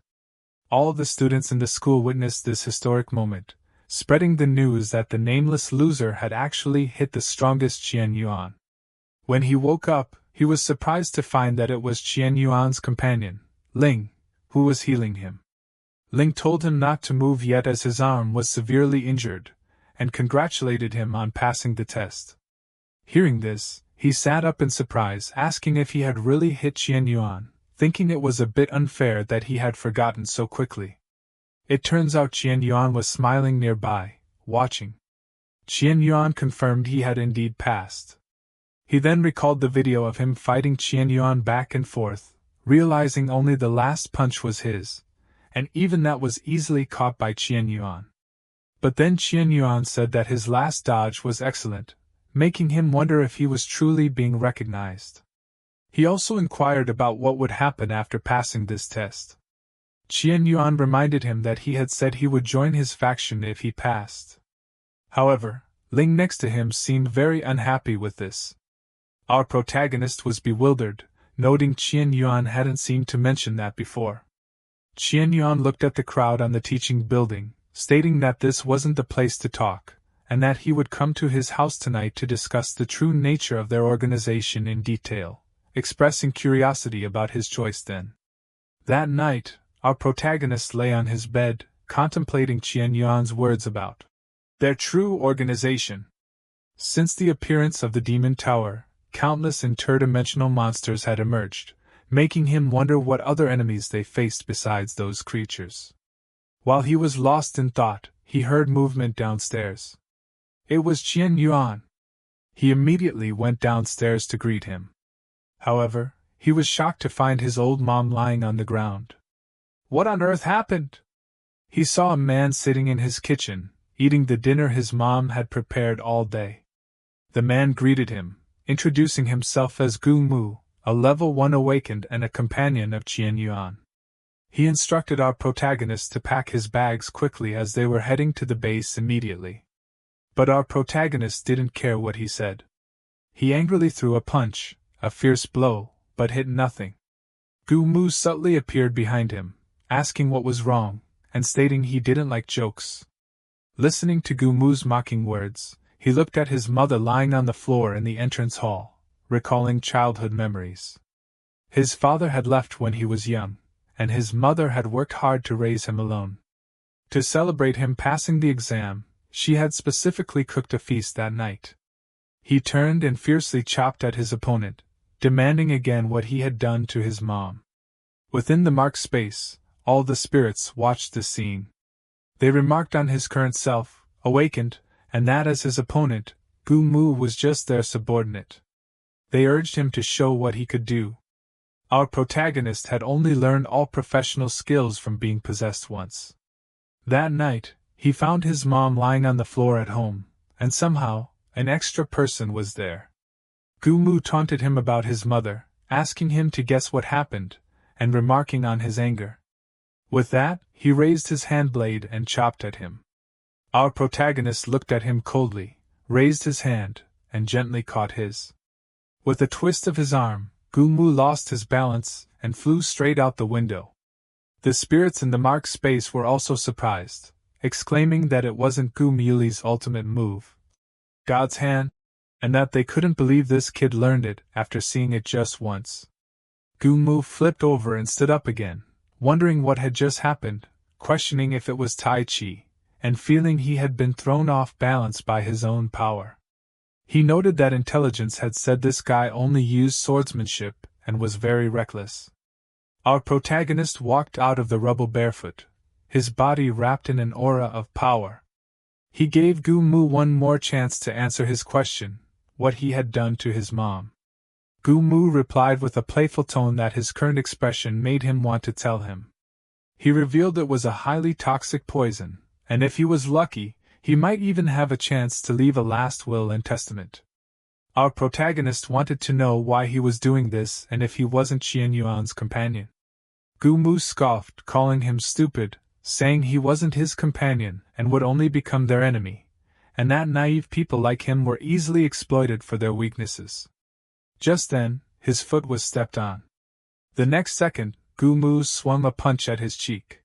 All the students in the school witnessed this historic moment, spreading the news that the nameless loser had actually hit the strongest Qian Yuan. When he woke up, he was surprised to find that it was Qian Yuan's companion, Ling, who was healing him. Ling told him not to move yet as his arm was severely injured, and congratulated him on passing the test. Hearing this, he sat up in surprise, asking if he had really hit Qian Yuan, thinking it was a bit unfair that he had forgotten so quickly. It turns out Qian Yuan was smiling nearby, watching. Qian Yuan confirmed he had indeed passed. He then recalled the video of him fighting Qian Yuan back and forth, realizing only the last punch was his, and even that was easily caught by Qian Yuan. But then Qian Yuan said that his last dodge was excellent, making him wonder if he was truly being recognized. He also inquired about what would happen after passing this test. Qian Yuan reminded him that he had said he would join his faction if he passed. However, Ling next to him seemed very unhappy with this. Our protagonist was bewildered, noting Qian Yuan hadn't seemed to mention that before. Qian Yuan looked at the crowd on the teaching building, stating that this wasn't the place to talk, and that he would come to his house tonight to discuss the true nature of their organization in detail, expressing curiosity about his choice then. That night, our protagonist lay on his bed, contemplating Qian Yuan's words about their true organization. Since the appearance of the Demon Tower, countless interdimensional monsters had emerged, making him wonder what other enemies they faced besides those creatures. While he was lost in thought, he heard movement downstairs. It was Qian Yuan. He immediately went downstairs to greet him. However, he was shocked to find his old mom lying on the ground. What on earth happened? He saw a man sitting in his kitchen, eating the dinner his mom had prepared all day. The man greeted him, introducing himself as Gu Mu, a level 1 awakened and a companion of Qian Yuan. He instructed our protagonist to pack his bags quickly as they were heading to the base immediately. But our protagonist didn't care what he said. He angrily threw a punch, a fierce blow, but hit nothing. Gu Mu subtly appeared behind him, asking what was wrong, and stating he didn't like jokes. Listening to Gu Mu's mocking words, he looked at his mother lying on the floor in the entrance hall, recalling childhood memories. His father had left when he was young, and his mother had worked hard to raise him alone. To celebrate him passing the exam, she had specifically cooked a feast that night. He turned and fiercely chopped at his opponent, demanding again what he had done to his mom. Within the marked space, all the spirits watched the scene. They remarked on his current self, awakened, and that as his opponent, Gu Mu was just their subordinate. They urged him to show what he could do. Our protagonist had only learned all professional skills from being possessed once. That night, he found his mom lying on the floor at home, and somehow, an extra person was there. Gu Mu taunted him about his mother, asking him to guess what happened, and remarking on his anger. With that, he raised his hand blade and chopped at him. Our protagonist looked at him coldly, raised his hand, and gently caught his. With a twist of his arm, Gu Mu lost his balance and flew straight out the window. The spirits in the marked space were also surprised, exclaiming that it wasn't Gu Muli's ultimate move, God's hand, and that they couldn't believe this kid learned it after seeing it just once. Gu Mu flipped over and stood up again, wondering what had just happened, questioning if it was Tai Chi, and feeling he had been thrown off balance by his own power. He noted that intelligence had said this guy only used swordsmanship and was very reckless. Our protagonist walked out of the rubble barefoot, his body wrapped in an aura of power. He gave Gu Mu one more chance to answer his question, what he had done to his mom. Gu Mu replied with a playful tone that his current expression made him want to tell him. He revealed it was a highly toxic poison, and if he was lucky, he might even have a chance to leave a last will and testament. Our protagonist wanted to know why he was doing this and if he wasn't Qian Yuan's companion. Gu Mu scoffed, calling him stupid, saying he wasn't his companion and would only become their enemy, and that naive people like him were easily exploited for their weaknesses. Just then, his foot was stepped on. The next second, Gu Mu swung a punch at his cheek.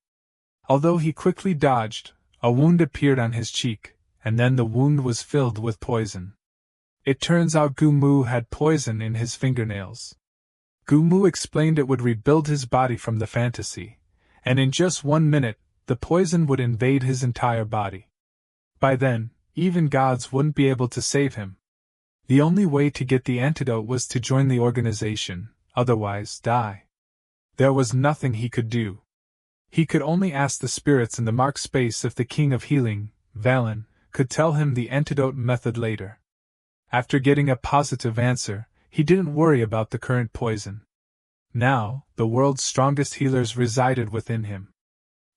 Although he quickly dodged, a wound appeared on his cheek, and then the wound was filled with poison. It turns out Gu Mu had poison in his fingernails. Gu Mu explained it would rebuild his body from the fantasy, and in just 1 minute, the poison would invade his entire body. By then, even gods wouldn't be able to save him. The only way to get the antidote was to join the organization, otherwise die. There was nothing he could do. He could only ask the spirits in the marked space if the King of Healing, Valen, could tell him the antidote method later. After getting a positive answer, he didn't worry about the current poison. Now, the world's strongest healers resided within him.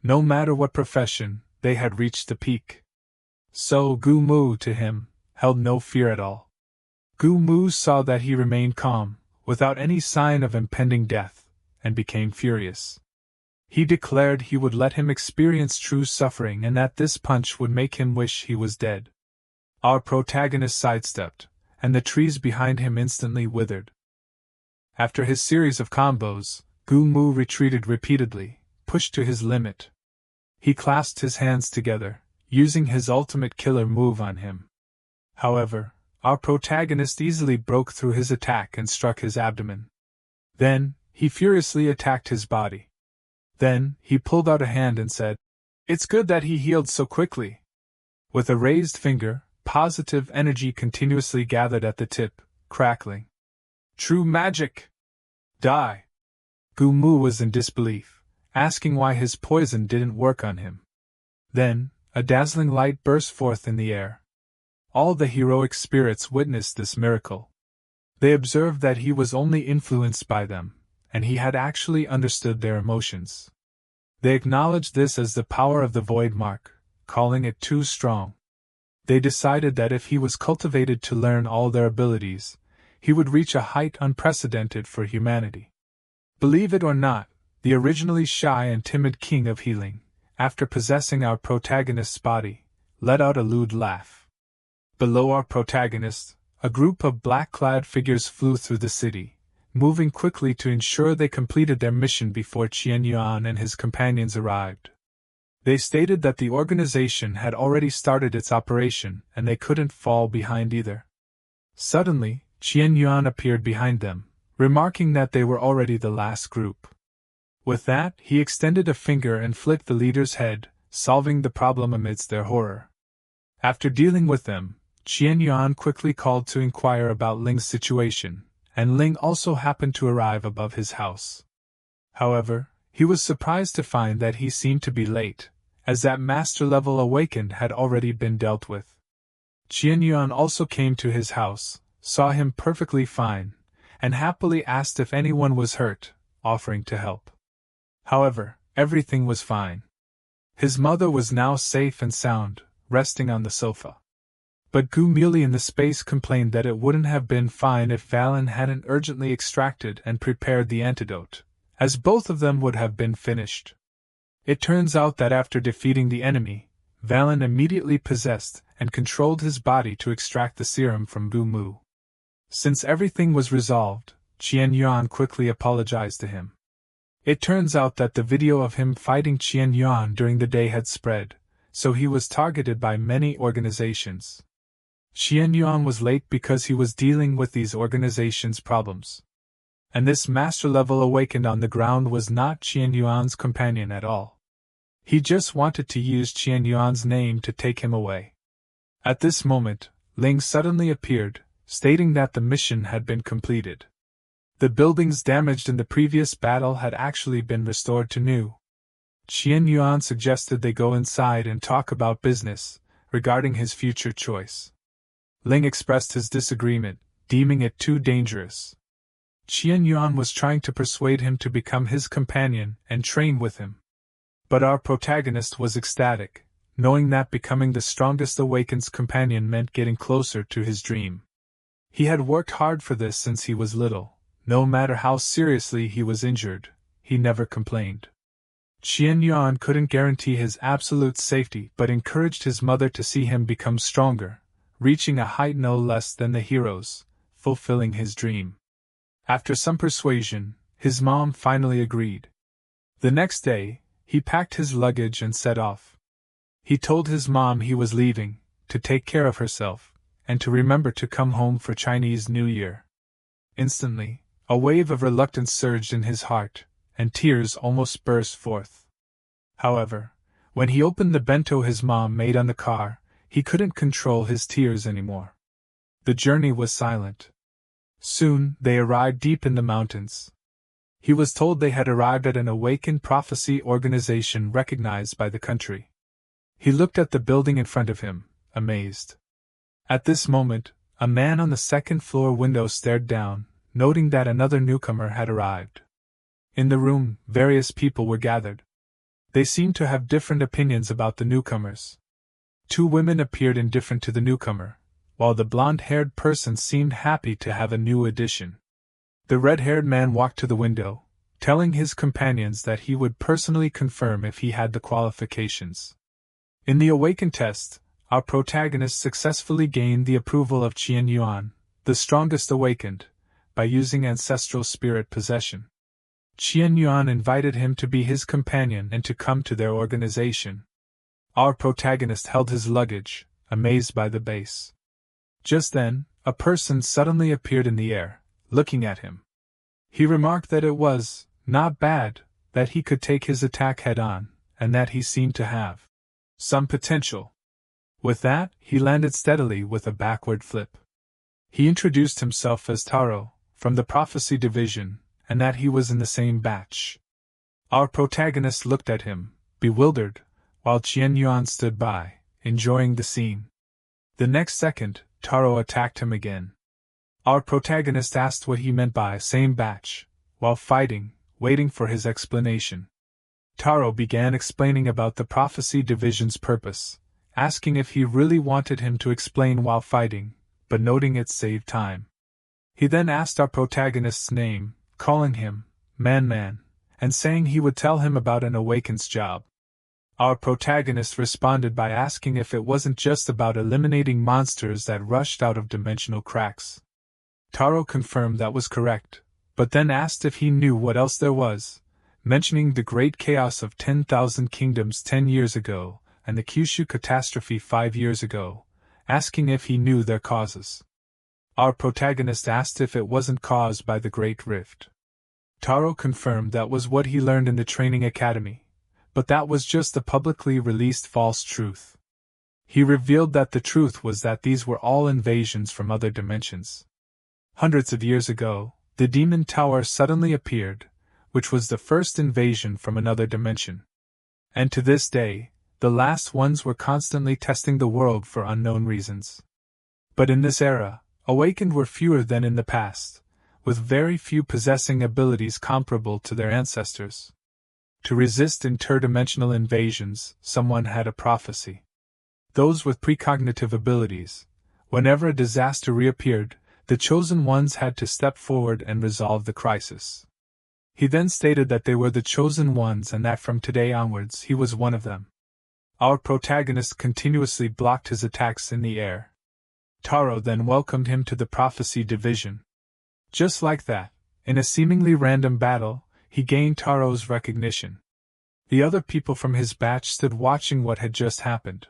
No matter what profession, they had reached the peak. So Gu Mu, to him, held no fear at all. Gu Mu saw that he remained calm, without any sign of impending death, and became furious. He declared he would let him experience true suffering and that this punch would make him wish he was dead. Our protagonist sidestepped, and the trees behind him instantly withered. After his series of combos, Gu Mu retreated repeatedly, pushed to his limit. He clasped his hands together, using his ultimate killer move on him. However, our protagonist easily broke through his attack and struck his abdomen. Then, he furiously attacked his body. Then, he pulled out a hand and said, "It's good that he healed so quickly." With a raised finger, positive energy continuously gathered at the tip, crackling. True magic! Die! Gu Mu was in disbelief, asking why his poison didn't work on him. Then, a dazzling light burst forth in the air. All the heroic spirits witnessed this miracle. They observed that he was only influenced by them, and he had actually understood their emotions. They acknowledged this as the power of the void mark, calling it too strong. They decided that if he was cultivated to learn all their abilities, he would reach a height unprecedented for humanity. Believe it or not, the originally shy and timid king of healing, after possessing our protagonist's body, let out a lewd laugh. Below our protagonist, a group of black-clad figures flew through the city, moving quickly to ensure they completed their mission before Qian Yuan and his companions arrived. They stated that the organization had already started its operation and they couldn't fall behind either. Suddenly, Qian Yuan appeared behind them, remarking that they were already the last group. With that, he extended a finger and flicked the leader's head, solving the problem amidst their horror. After dealing with them, Qian Yuan quickly called to inquire about Ling's situation, and Ling also happened to arrive above his house. However, he was surprised to find that he seemed to be late, as that master-level awakened had already been dealt with. Qian Yuan also came to his house, saw him perfectly fine, and happily asked if anyone was hurt, offering to help. However, everything was fine. His mother was now safe and sound, resting on the sofa. But Gu Muli in the space complained that it wouldn't have been fine if Valen hadn't urgently extracted and prepared the antidote, as both of them would have been finished. It turns out that after defeating the enemy, Valen immediately possessed and controlled his body to extract the serum from Gu Mu. Since everything was resolved, Qian Yuan quickly apologized to him. It turns out that the video of him fighting Qian Yuan during the day had spread, so he was targeted by many organizations. Qian Yuan was late because he was dealing with these organizations' problems. And this master-level awakened on the ground was not Qian Yuan's companion at all. He just wanted to use Qian Yuan's name to take him away. At this moment, Ling suddenly appeared, stating that the mission had been completed. The buildings damaged in the previous battle had actually been restored to new. Qian Yuan suggested they go inside and talk about business, regarding his future choice. Ling expressed his disagreement, deeming it too dangerous. Qian Yuan was trying to persuade him to become his companion and train with him. But our protagonist was ecstatic, knowing that becoming the strongest Awaken's companion meant getting closer to his dream. He had worked hard for this since he was little. No matter how seriously he was injured, he never complained. Qian Yuan couldn't guarantee his absolute safety but encouraged his mother to see him become stronger, reaching a height no less than the hero's, fulfilling his dream. After some persuasion, his mom finally agreed. The next day, he packed his luggage and set off. He told his mom he was leaving, to take care of herself, and to remember to come home for Chinese New Year. Instantly, a wave of reluctance surged in his heart, and tears almost burst forth. However, when he opened the bento his mom made on the car, he couldn't control his tears anymore. The journey was silent. Soon, they arrived deep in the mountains. He was told they had arrived at an awakened prophecy organization recognized by the country. He looked at the building in front of him, amazed. At this moment, a man on the second-floor window stared down, noting that another newcomer had arrived. In the room, various people were gathered. They seemed to have different opinions about the newcomers. Two women appeared indifferent to the newcomer, while the blonde-haired person seemed happy to have a new addition. The red-haired man walked to the window, telling his companions that he would personally confirm if he had the qualifications. In the awakened test, our protagonist successfully gained the approval of Qian Yuan, the strongest awakened, by using ancestral spirit possession. Qian Yuan invited him to be his companion and to come to their organization. Our protagonist held his luggage, amazed by the base. Just then, a person suddenly appeared in the air, looking at him. He remarked that it was not bad, that he could take his attack head-on, and that he seemed to have some potential. With that, he landed steadily with a backward flip. He introduced himself as Taro, from the Prophecy Division, and that he was in the same batch. Our protagonist looked at him, bewildered, while Qian Yuan stood by, enjoying the scene. The next second, Taro attacked him again. Our protagonist asked what he meant by same batch, while fighting, waiting for his explanation. Taro began explaining about the Prophecy Division's purpose, asking if he really wanted him to explain while fighting, but noting it saved time. He then asked our protagonist's name, calling him Man, and saying he would tell him about an Awaken's job. Our protagonist responded by asking if it wasn't just about eliminating monsters that rushed out of dimensional cracks. Taro confirmed that was correct, but then asked if he knew what else there was, mentioning the great chaos of 10,000 kingdoms 10 years ago, and the Kyushu catastrophe 5 years ago, asking if he knew their causes. Our protagonist asked if it wasn't caused by the Great Rift. Taro confirmed that was what he learned in the training academy, but that was just a publicly released false truth. He revealed that the truth was that these were all invasions from other dimensions. Hundreds of years ago, the Demon Tower suddenly appeared, which was the first invasion from another dimension. And to this day, the last ones were constantly testing the world for unknown reasons. But in this era, awakened were fewer than in the past, with very few possessing abilities comparable to their ancestors. To resist interdimensional invasions, someone had a prophecy. Those with precognitive abilities, whenever a disaster reappeared, the chosen ones had to step forward and resolve the crisis. He then stated that they were the chosen ones and that from today onwards he was one of them. Our protagonist continuously blocked his attacks in the air. Taro then welcomed him to the Prophecy Division. Just like that, in a seemingly random battle, he gained Taro's recognition. The other people from his batch stood watching what had just happened.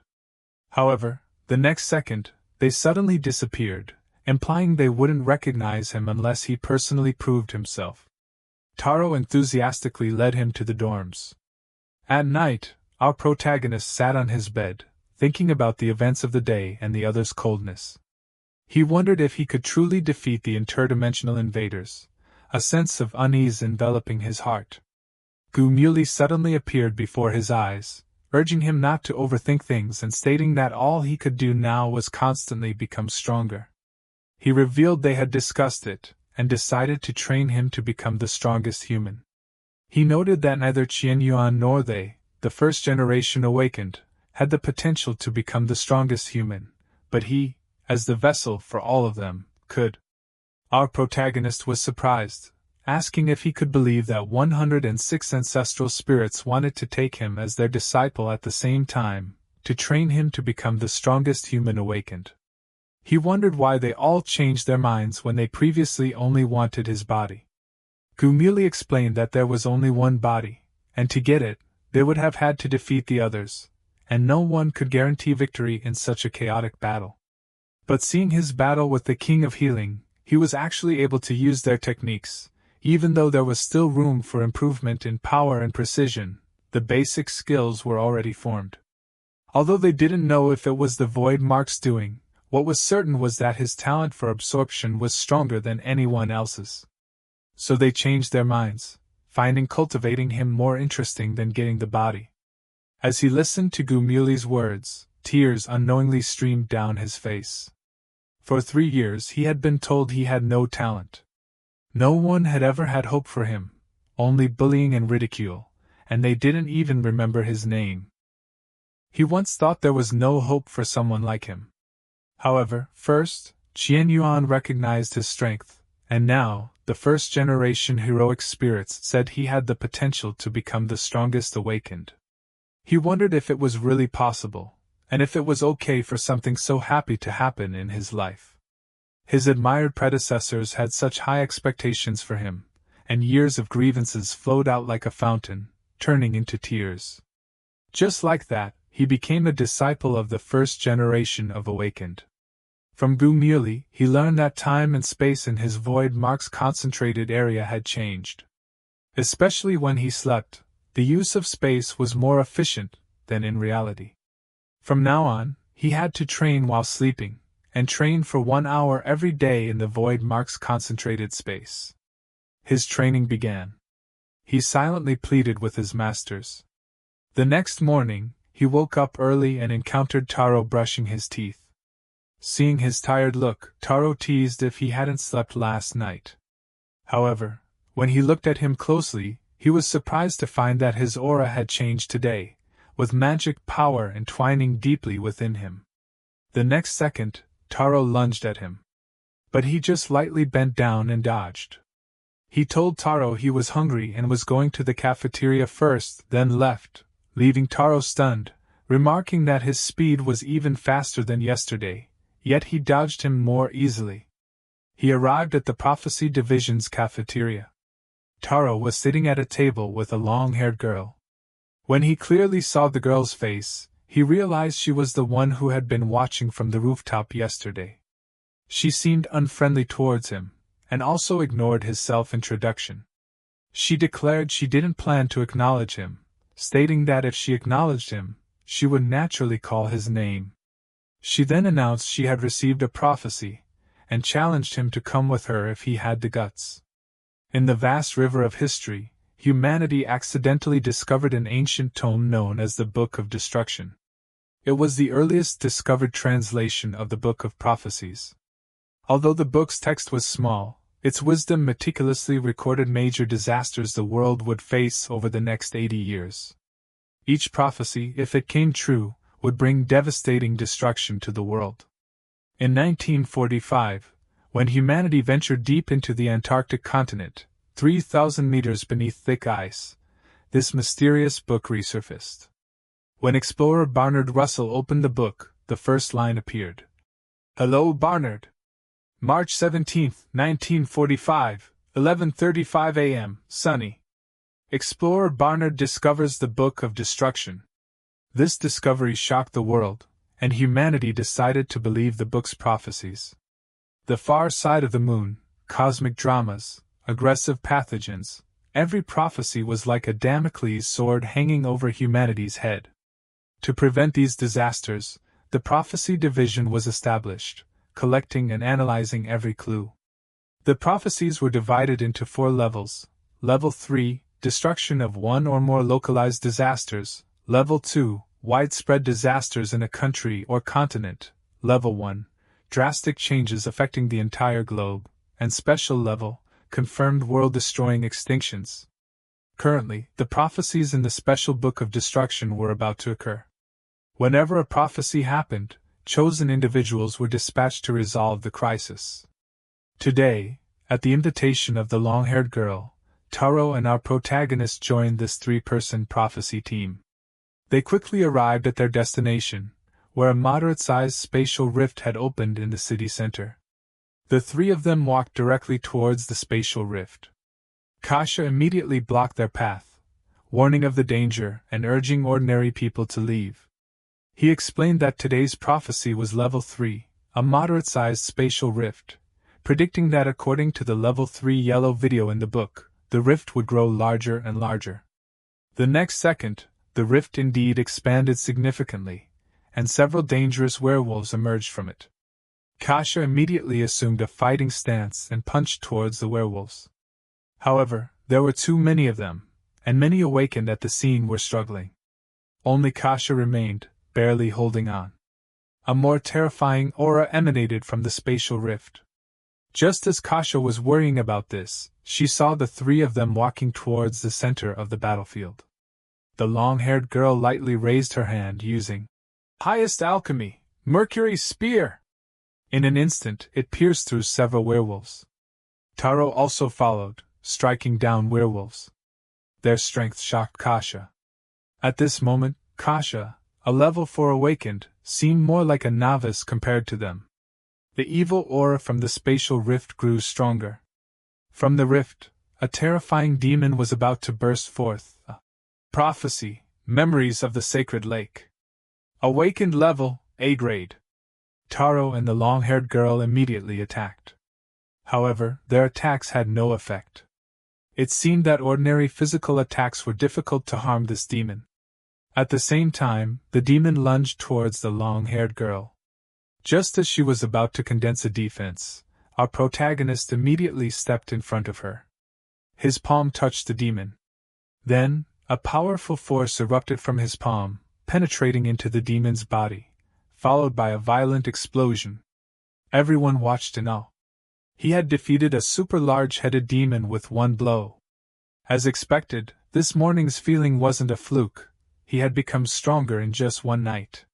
However, the next second, they suddenly disappeared, implying they wouldn't recognize him unless he personally proved himself. Taro enthusiastically led him to the dorms. At night, our protagonist sat on his bed, thinking about the events of the day and the other's coldness. He wondered if he could truly defeat the interdimensional invaders, a sense of unease enveloping his heart. Gumuli suddenly appeared before his eyes, urging him not to overthink things and stating that all he could do now was constantly become stronger. He revealed they had discussed it, and decided to train him to become the strongest human. He noted that neither Qian Yuan nor they, the first generation awakened, had the potential to become the strongest human, but he, as the vessel for all of them, could. Our protagonist was surprised, asking if he could believe that 106 ancestral spirits wanted to take him as their disciple at the same time, to train him to become the strongest human awakened. He wondered why they all changed their minds when they previously only wanted his body. Gumuli explained that there was only one body, and to get it, they would have had to defeat the others, and no one could guarantee victory in such a chaotic battle. But seeing his battle with the King of Healing, he was actually able to use their techniques, even though there was still room for improvement in power and precision. The basic skills were already formed. Although they didn't know if it was the Void Mark's doing, what was certain was that his talent for absorption was stronger than anyone else's. So they changed their minds, finding cultivating him more interesting than getting the body. As he listened to Gumuli's words, tears unknowingly streamed down his face. For 3 years he had been told he had no talent. No one had ever had hope for him, only bullying and ridicule, and they didn't even remember his name. He once thought there was no hope for someone like him. However, first, Qian Yuan recognized his strength, and now, the first-generation heroic spirits said he had the potential to become the strongest awakened. He wondered if it was really possible, and if it was okay for something so happy to happen in his life. His admired predecessors had such high expectations for him, and years of grievances flowed out like a fountain, turning into tears. Just like that, he became a disciple of the first generation of Awakened. From Gu Muley, he learned that time and space in his void marks concentrated area had changed. Especially when he slept, the use of space was more efficient than in reality. From now on, he had to train while sleeping, and train for 1 hour every day in the void marks concentrated space. His training began. He silently pleaded with his masters. The next morning, he woke up early and encountered Taro brushing his teeth. Seeing his tired look, Taro teased if he hadn't slept last night. However, when he looked at him closely, he was surprised to find that his aura had changed today, with magic power entwining deeply within him. The next second, Taro lunged at him. But he just lightly bent down and dodged. He told Taro he was hungry and was going to the cafeteria first, then left, leaving Taro stunned, remarking that his speed was even faster than yesterday, yet he dodged him more easily. He arrived at the Prophecy Division's cafeteria. Taro was sitting at a table with a long-haired girl. When he clearly saw the girl's face, he realized she was the one who had been watching from the rooftop yesterday. She seemed unfriendly towards him, and also ignored his self-introduction. She declared she didn't plan to acknowledge him, stating that if she acknowledged him, she would naturally call his name. She then announced she had received a prophecy, and challenged him to come with her if he had the guts. In the vast river of history, humanity accidentally discovered an ancient tome known as the Book of Destruction. It was the earliest discovered translation of the Book of Prophecies. Although the book's text was small, its wisdom meticulously recorded major disasters the world would face over the next 80 years. Each prophecy, if it came true, would bring devastating destruction to the world. In 1945, when humanity ventured deep into the Antarctic continent, 3,000 meters beneath thick ice, this mysterious book resurfaced. When explorer Barnard Russell opened the book, the first line appeared. Hello, Barnard. March 17, 1945, 11:35 a.m., sunny. Explorer Barnard discovers the Book of Destruction. This discovery shocked the world, and humanity decided to believe the book's prophecies. The far side of the moon, cosmic dramas, aggressive pathogens, every prophecy was like a Damocles sword hanging over humanity's head. To prevent these disasters, the Prophecy Division was established, collecting and analyzing every clue. The prophecies were divided into 4 levels. Level 3, destruction of one or more localized disasters. Level 2, widespread disasters in a country or continent. Level 1, drastic changes affecting the entire globe. And special level, confirmed world-destroying extinctions. Currently, the prophecies in the Special Book of Destruction were about to occur. Whenever a prophecy happened, chosen individuals were dispatched to resolve the crisis. Today, at the invitation of the long-haired girl, Taro and our protagonist joined this 3-person prophecy team. They quickly arrived at their destination, where a moderate-sized spatial rift had opened in the city center. The 3 of them walked directly towards the spatial rift. Kasha immediately blocked their path, warning of the danger and urging ordinary people to leave. He explained that today's prophecy was level 3, a moderate-sized spatial rift, predicting that according to the level 3 yellow video in the book, the rift would grow larger and larger. The next second, the rift indeed expanded significantly, and several dangerous werewolves emerged from it. Kasha immediately assumed a fighting stance and punched towards the werewolves. However, there were too many of them, and many awakened at the scene were struggling. Only Kasha remained, barely holding on. A more terrifying aura emanated from the spatial rift. Just as Kasha was worrying about this, she saw the 3 of them walking towards the center of the battlefield. The long-haired girl lightly raised her hand using highest alchemy, Mercury's spear. In an instant, it pierced through several werewolves. Taro also followed, striking down werewolves. Their strength shocked Kasha. At this moment, Kasha, a level 4 awakened, seemed more like a novice compared to them. The evil aura from the spatial rift grew stronger. From the rift, a terrifying demon was about to burst forth. A prophecy, memories of the sacred lake. Awakened level, A grade. Taro and the long-haired girl immediately attacked. However, their attacks had no effect. It seemed that ordinary physical attacks were difficult to harm this demon. At the same time, the demon lunged towards the long-haired girl. Just as she was about to condense a defense, our protagonist immediately stepped in front of her. His palm touched the demon. Then, a powerful force erupted from his palm, penetrating into the demon's body, followed by a violent explosion. Everyone watched in awe. He had defeated a super large-headed demon with one blow. As expected, this morning's feeling wasn't a fluke. He had become stronger in just one night.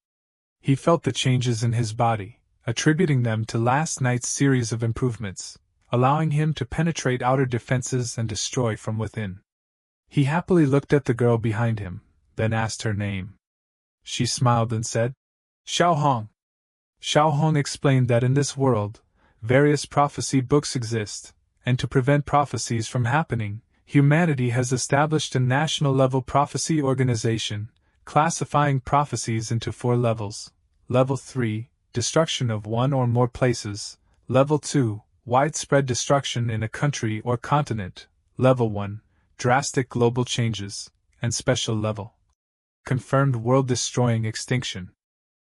He felt the changes in his body, attributing them to last night's series of improvements, allowing him to penetrate outer defenses and destroy from within. He happily looked at the girl behind him, then asked her name. She smiled and said, "Xiao Hong." Xiao Hong explained that in this world, various prophecy books exist, and to prevent prophecies from happening, humanity has established a national-level prophecy organization, classifying prophecies into 4 levels. Level 3, destruction of one or more places. Level 2, widespread destruction in a country or continent. Level 1, drastic global changes. And special level, confirmed world-destroying extinction.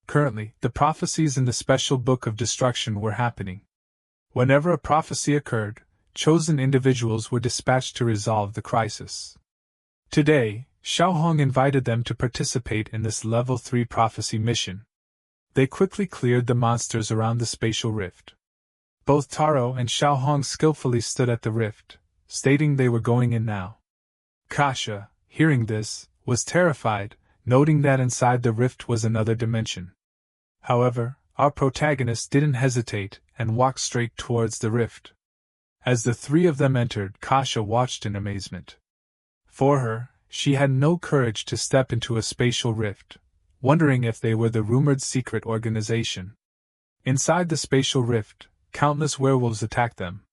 Currently, the prophecies in the special book of destruction were happening. Whenever a prophecy occurred, chosen individuals were dispatched to resolve the crisis. Today, Xiao Hong invited them to participate in this Level 3 prophecy mission. They quickly cleared the monsters around the spatial rift. Both Taro and Xiao Hong skillfully stood at the rift, stating they were going in now. Kasha, hearing this, was terrified, noting that inside the rift was another dimension. However, our protagonist didn't hesitate and walked straight towards the rift. As the 3 of them entered, Kasha watched in amazement. For her, she had no courage to step into a spatial rift, wondering if they were the rumored secret organization. Inside the spatial rift, countless werewolves attacked them.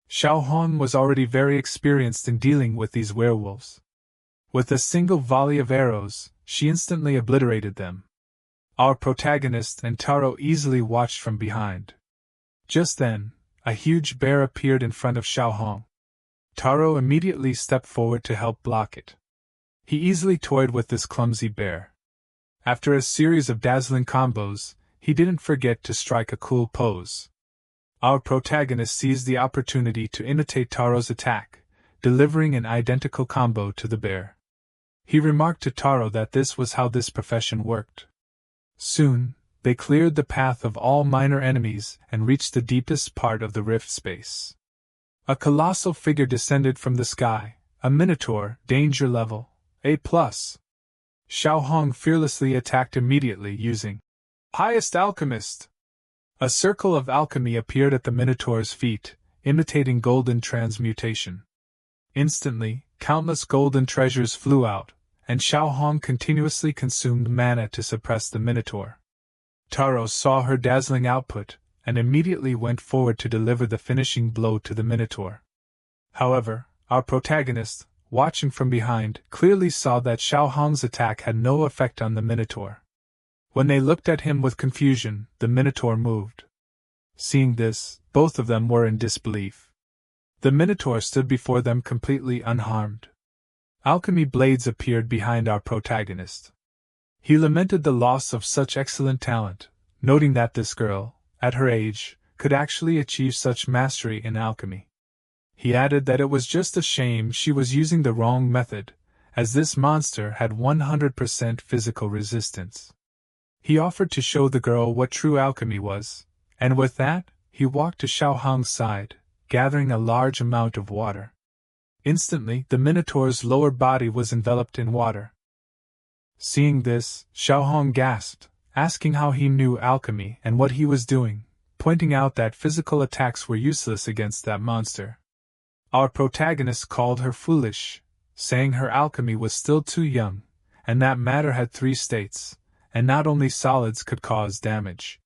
Xiao Hong was already very experienced in dealing with these werewolves. With a single volley of arrows, she instantly obliterated them. Our protagonist and Taro easily watched from behind. Just then, a huge bear appeared in front of Xiao Hong. Taro immediately stepped forward to help block it. He easily toyed with this clumsy bear. After a series of dazzling combos, he didn't forget to strike a cool pose. Our protagonist seized the opportunity to imitate Taro's attack, delivering an identical combo to the bear. He remarked to Taro that this was how this profession worked. Soon, they cleared the path of all minor enemies and reached the deepest part of the rift space. A colossal figure descended from the sky, a minotaur, danger level, A+. Xiao Hong fearlessly attacked immediately using Highest Alchemist. A circle of alchemy appeared at the minotaur's feet, imitating golden transmutation. Instantly, countless golden treasures flew out, and Xiao Hong continuously consumed mana to suppress the minotaur. Taro saw her dazzling output, and immediately went forward to deliver the finishing blow to the minotaur. However, our protagonist, watching from behind, clearly saw that Xiao Hong's attack had no effect on the minotaur. When they looked at him with confusion, the minotaur moved. Seeing this, both of them were in disbelief. The minotaur stood before them completely unharmed. Alchemy blades appeared behind our protagonist. He lamented the loss of such excellent talent, noting that this girl, at her age, could actually achieve such mastery in alchemy. He added that it was just a shame she was using the wrong method, as this monster had 100% physical resistance. He offered to show the girl what true alchemy was, and with that, he walked to Xiao Hong's side, gathering a large amount of water. Instantly, the minotaur's lower body was enveloped in water. Seeing this, Xiao Hong gasped, asking how he knew alchemy and what he was doing, pointing out that physical attacks were useless against that monster. Our protagonist called her foolish, saying her alchemy was still too young, and that matter had 3 states, and not only solids could cause damage.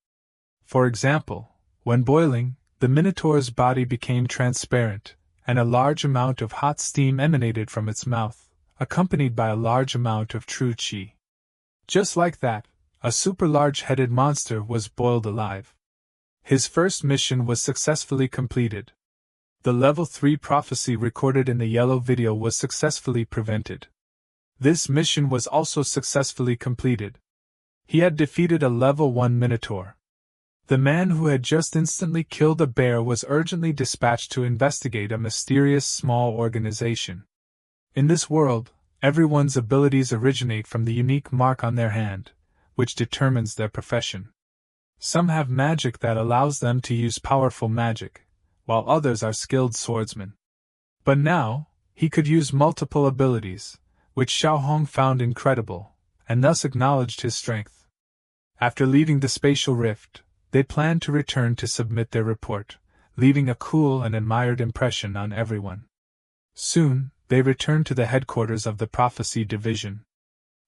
For example, when boiling, the Minotaur's body became transparent, and a large amount of hot steam emanated from its mouth, accompanied by a large amount of true chi. Just like that, a super large-headed monster was boiled alive. His first mission was successfully completed. The Level 3 prophecy recorded in the yellow video was successfully prevented. This mission was also successfully completed. He had defeated a Level 1 Minotaur. The man who had just instantly killed a bear was urgently dispatched to investigate a mysterious small organization. In this world, everyone's abilities originate from the unique mark on their hand, which determines their profession. Some have magic that allows them to use powerful magic, while others are skilled swordsmen. But now, he could use multiple abilities, which Xiaohong found incredible, and thus acknowledged his strength. After leaving the spatial rift, they planned to return to submit their report, leaving a cool and admired impression on everyone. Soon, they returned to the headquarters of the Prophecy Division.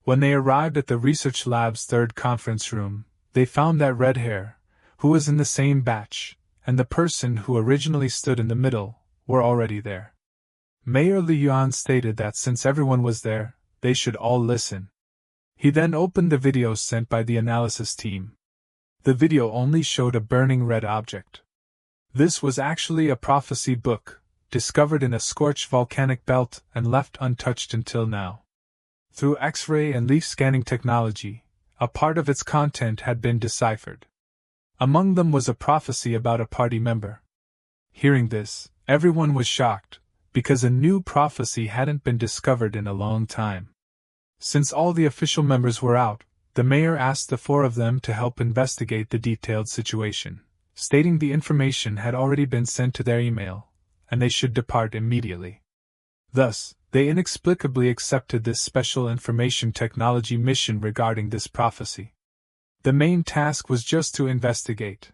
When they arrived at the research lab's third conference room, they found that Red Hair, who was in the same batch, and the person who originally stood in the middle, were already there. Mayor Li Yuan stated that since everyone was there, they should all listen. He then opened the video sent by the analysis team. The video only showed a burning red object. This was actually a prophecy book, discovered in a scorched volcanic belt and left untouched until now. Through X-ray and leaf scanning technology, a part of its content had been deciphered. Among them was a prophecy about a party member. Hearing this, everyone was shocked, because a new prophecy hadn't been discovered in a long time. Since all the official members were out, the mayor asked the four of them to help investigate the detailed situation, stating the information had already been sent to their email, and they should depart immediately. Thus, they inexplicably accepted this special information technology mission regarding this prophecy. The main task was just to investigate.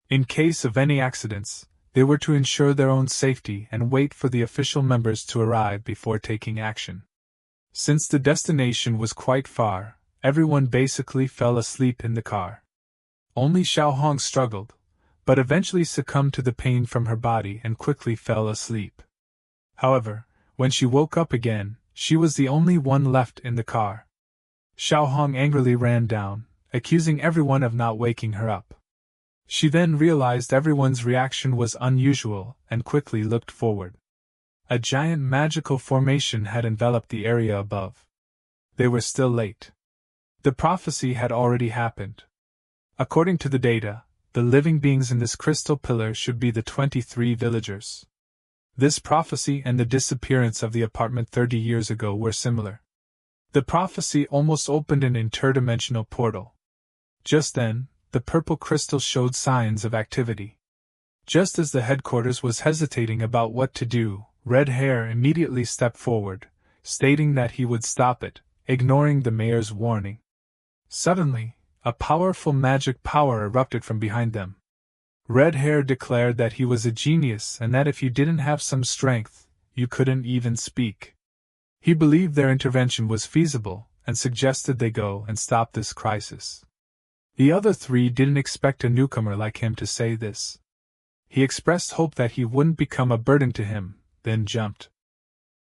In case of any accidents, they were to ensure their own safety and wait for the official members to arrive before taking action. Since the destination was quite far, everyone basically fell asleep in the car. Only Xiaohong struggled, but eventually succumbed to the pain from her body and quickly fell asleep. However, when she woke up again, she was the only one left in the car. Xiaohong angrily ran down, accusing everyone of not waking her up. She then realized everyone's reaction was unusual and quickly looked forward. A giant magical formation had enveloped the area above. They were still late. The prophecy had already happened. According to the data, the living beings in this crystal pillar should be the 23 villagers. This prophecy and the disappearance of the apartment 30 years ago were similar. The prophecy almost opened an interdimensional portal. Just then, the purple crystal showed signs of activity. Just as the headquarters was hesitating about what to do, Red Hair immediately stepped forward, stating that he would stop it, ignoring the mayor's warning. Suddenly, a powerful magic power erupted from behind them. Red Hair declared that he was a genius and that if you didn't have some strength, you couldn't even speak. He believed their intervention was feasible and suggested they go and stop this crisis. The other three didn't expect a newcomer like him to say this. He expressed hope that he wouldn't become a burden to him, then jumped.